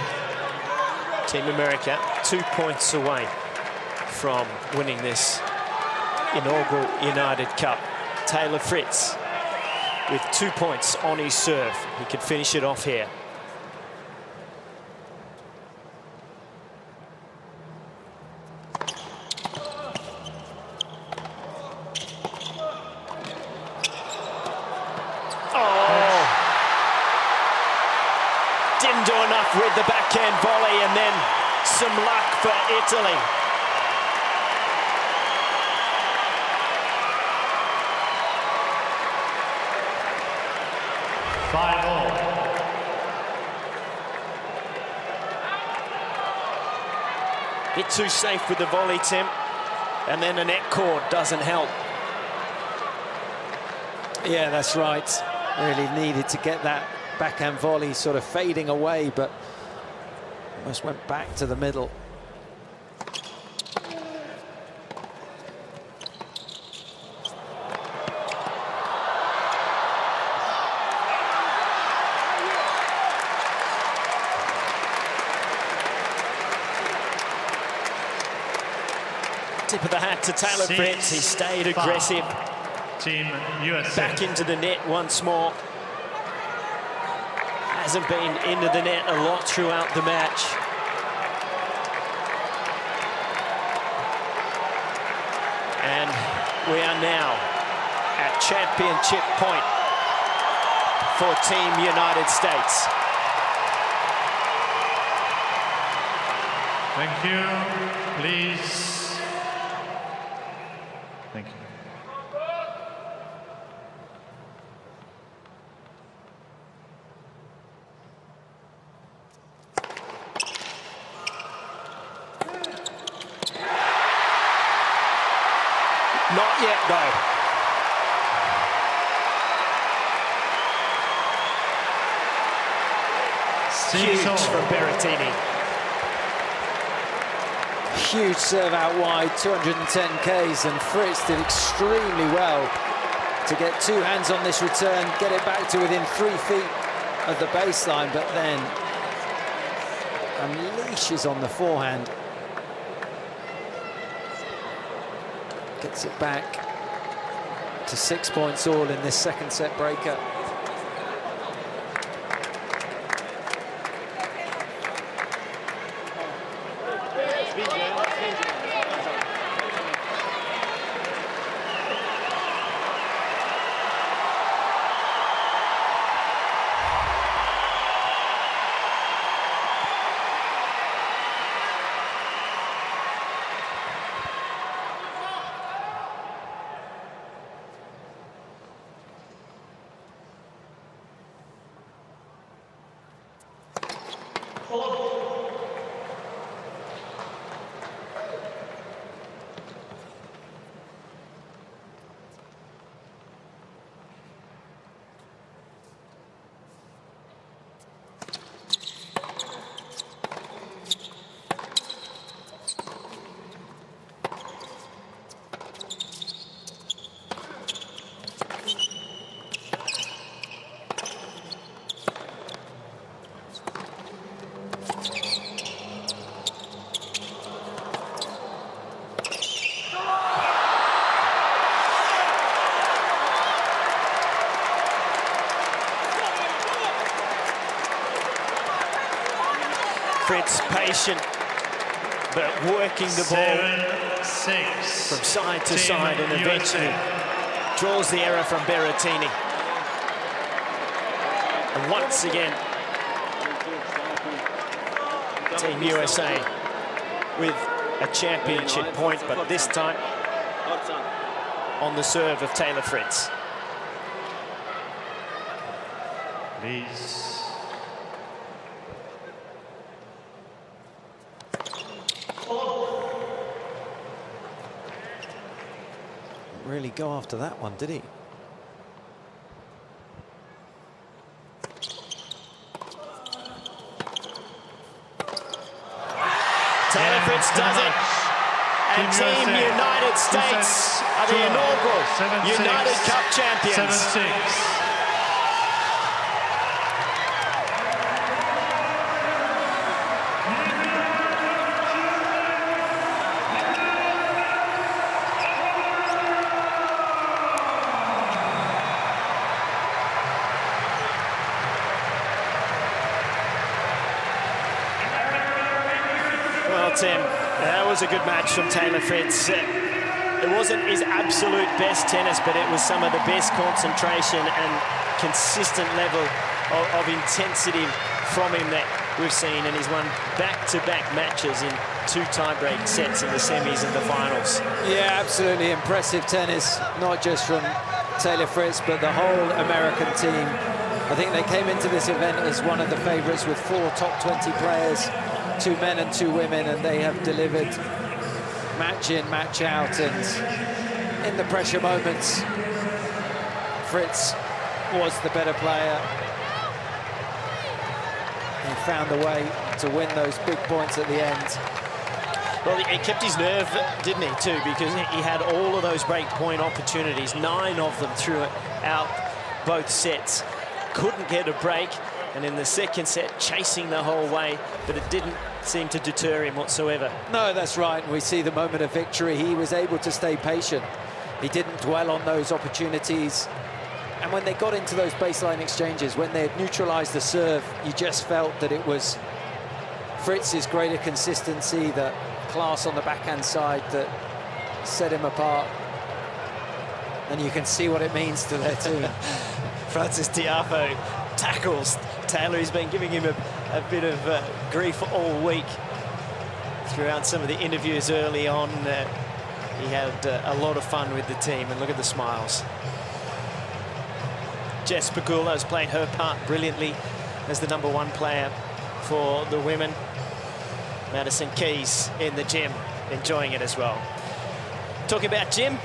Team America 2 points away from winning this inaugural United Cup. Taylor Fritz with 2 points on his serve. He could finish it off here. Didn't do enough with the backhand volley, and then some luck for Italy. Bit too safe with the volley, Tim, and then a net cord doesn't help. Yeah, that's right. Really needed to get that backhand volley sort of fading away, but almost went back to the middle. Tip of the hat to Taylor Fritz. He stayed aggressive. Team USA. Back into the net once more. Hasn't been into the net a lot throughout the match. And we are now at championship point for Team United States. Thank you. Please. Thank you. Not yet, though. Huge from Berrettini. Huge serve out wide, 210 Ks, and Fritz did extremely well to get two hands on this return, get it back to within 3 feet of the baseline, but then unleashes on the forehand. Gets it back to 6 points all in this second set breaker. patient, but working the ball from side to side, and eventually draws the error from Berrettini. And once again, Team USA with a championship point, but this time on the serve of Taylor Fritz. Please. Really go after that one, did he? Taylor Fritz does it. And Team United States are the inaugural United Cup champions. 7-6. Well, Tim, that was a good match from Taylor Fritz. It wasn't his absolute best tennis, but it was some of the best concentration and consistent level of intensity from him that we've seen, and he's won back-to-back matches in 2 tie-break sets in the semis and the finals. Yeah, absolutely impressive tennis, not just from Taylor Fritz, but the whole American team. I think they came into this event as one of the favourites with 4 top 20 players, 2 men and 2 women, and they have delivered match in, match out, and in the pressure moments, Fritz was the better player. He found a way to win those big points at the end. Well, he kept his nerve, didn't he, too, because he had all of those break point opportunities, 9 of them throughout both sets. Couldn't get a break, and in the second set, chasing the whole way, but it didn't seem to deter him whatsoever. No, that's right. We see the moment of victory. He was able to stay patient. He didn't dwell on those opportunities. And when they got into those baseline exchanges, when they had neutralized the serve, you just felt that it was Fritz's greater consistency, the class on the backhand side that set him apart. And you can see what it means to their team. Francis Tiafoe tackles Taylor. He's been giving him a bit of grief all week throughout some of the interviews early on. He had a lot of fun with the team, and look at the smiles. Jess Pegula has played her part brilliantly as the #1 player for the women. Madison Keys in the gym, enjoying it as well. Talking about Jim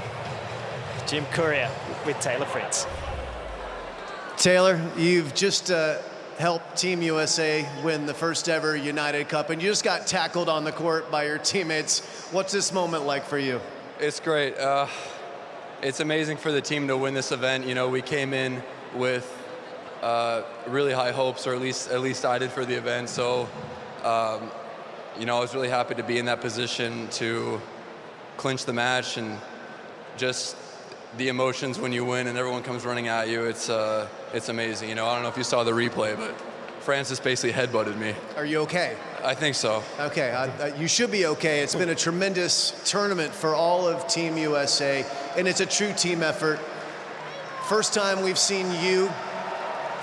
Courier with Taylor Fritz. Taylor, you've just helped Team USA win the first ever United Cup, and you just got tackled on the court by your teammates. What's this moment like for you? It's great. It's amazing for the team to win this event. You know, we came in with really high hopes, or at least I did for the event. So, you know, I was really happy to be in that position to clinch the match, and just the emotions when you win and everyone comes running at you. It's amazing. You know, I don't know if you saw the replay, but Francis basically headbutted me. Are you okay? I think so. Okay, you should be okay. It's been a tremendous tournament for all of Team USA, and it's a true team effort. First time we've seen you,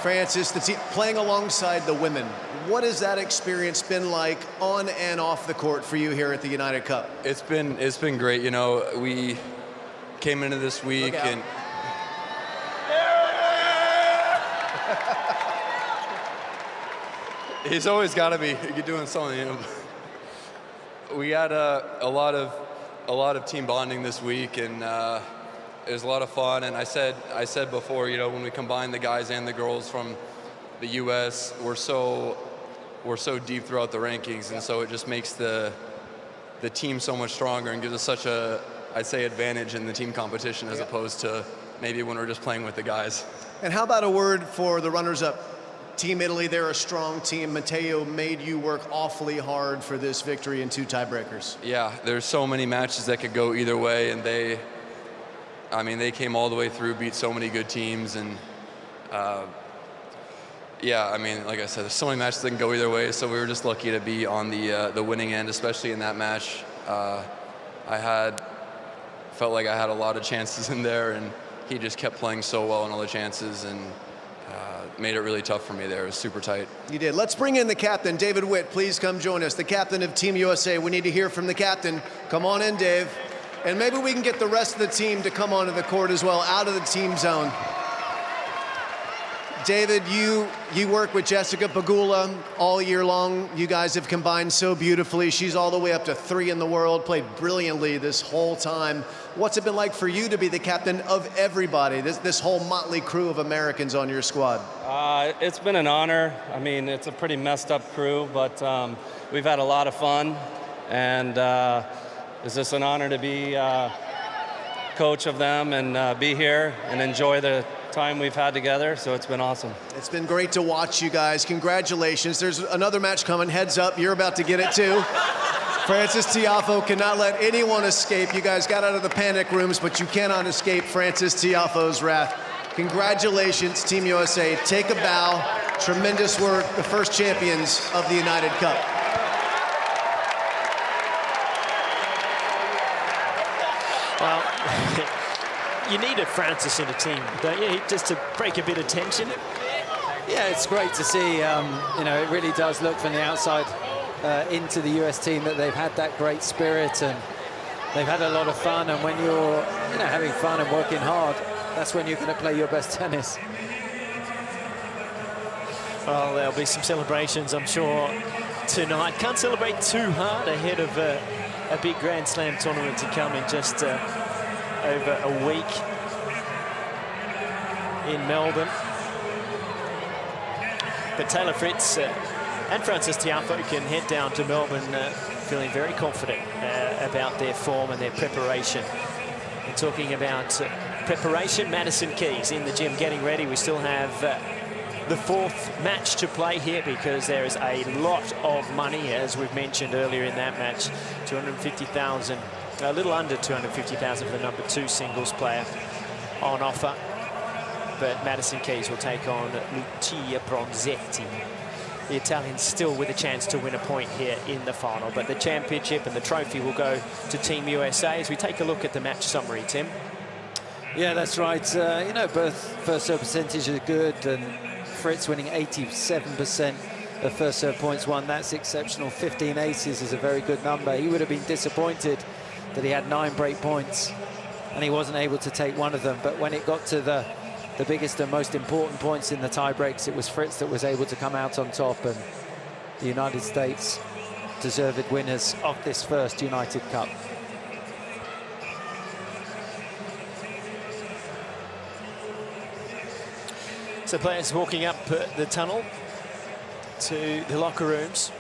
Francis, the team playing alongside the women. What has that experience been like on and off the court for you here at the United Cup? It's been great. You know, we came into this week and he's always got to be doing something. You know? We had a lot of team bonding this week, and it was a lot of fun. And I said before, you know, when we combine the guys and the girls from the U.S., we're so deep throughout the rankings, and so it just makes the team so much stronger and gives us such a, I'd say, advantage in the team competition as opposed to maybe when we're just playing with the guys. And how about a word for the runners-up? Team Italy, they're a strong team. Matteo made you work awfully hard for this victory in 2 tiebreakers. Yeah, there's so many matches that could go either way, and they came all the way through, beat so many good teams, and yeah, I mean, like I said, there's so many matches that can go either way, so we were just lucky to be on the winning end, especially in that match. Felt like I had a lot of chances in there, and he just kept playing so well in all the chances, and made it really tough for me there. It was super tight. You did. Let's bring in the captain, David Witt. Please come join us, the captain of Team USA. We need to hear from the captain. Come on in, Dave. And maybe we can get the rest of the team to come onto the court as well, out of the team zone. David, you work with Jessica Pegula all year long. You guys have combined so beautifully. She's all the way up to 3 in the world, played brilliantly this whole time. What's it been like for you to be the captain of everybody, this whole motley crew of Americans on your squad? It's been an honor. I mean, it's a pretty messed up crew, but we've had a lot of fun, and it's just an honor to be coach of them and be here and enjoy the time we've had together, so it's been awesome. It's been great to watch you guys. Congratulations. There's another match coming. Heads up, you're about to get it too. Frances Tiafoe cannot let anyone escape. You guys got out of the panic rooms, but you cannot escape Frances Tiafoe's wrath. Congratulations, Team USA. Take a bow. Tremendous work. The first champions of the United Cup. Well, you needed Frances in a team, don't you? Just to break a bit of tension. Yeah, it's great to see. You know, it really does look from the outside into the US team that they've had that great spirit and they've had a lot of fun. And when you're, having fun and working hard, that's when you're going to play your best tennis. Well, there'll be some celebrations, I'm sure, tonight. Can't celebrate too hard ahead of a big Grand Slam tournament to come in just over a week in Melbourne. But Taylor Fritz and Frances Tiafoe can head down to Melbourne feeling very confident about their form and their preparation. And talking about preparation, Madison Keys in the gym getting ready. We still have the 4th match to play here because there is a lot of money, as we've mentioned earlier in that match. 250,000, a little under 250,000 for the number 2 singles player on offer. But Madison Keys will take on Lucia Bronzetti. The Italians still with a chance to win a point here in the final. But the championship and the trophy will go to Team USA as we take a look at the match summary, Tim. Yeah, that's right. Both first serve percentages are good, and Fritz winning 87% of first serve points won. That's exceptional. 15 aces is a very good number. He would have been disappointed that he had 9 break points and he wasn't able to take one of them. But when it got to the biggest and most important points in the tie breaks, it was Fritz that was able to come out on top, and the United States deserved winners of this first United Cup. So players walking up the tunnel to the locker rooms.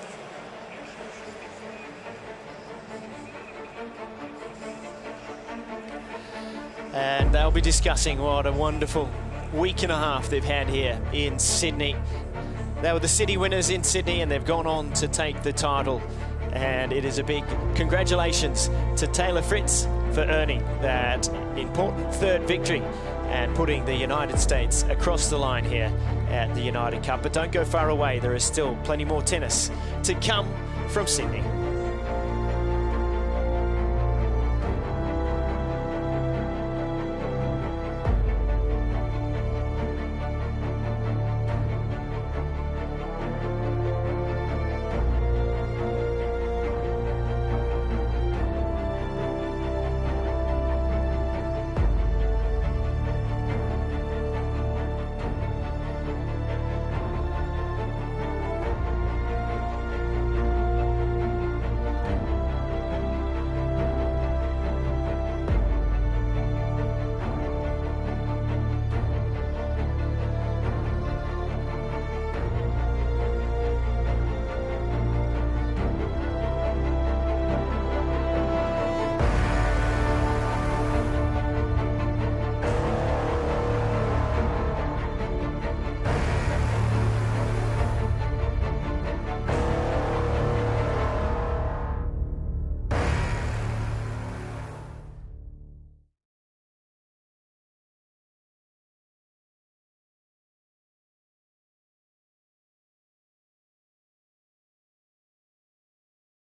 And they'll be discussing what a wonderful week and a half they've had here in Sydney. They were the city winners in Sydney and they've gone on to take the title. And it is a big congratulations to Taylor Fritz for earning that important 3rd victory and putting the United States across the line here at the United Cup. But don't go far away, there is still plenty more tennis to come from Sydney.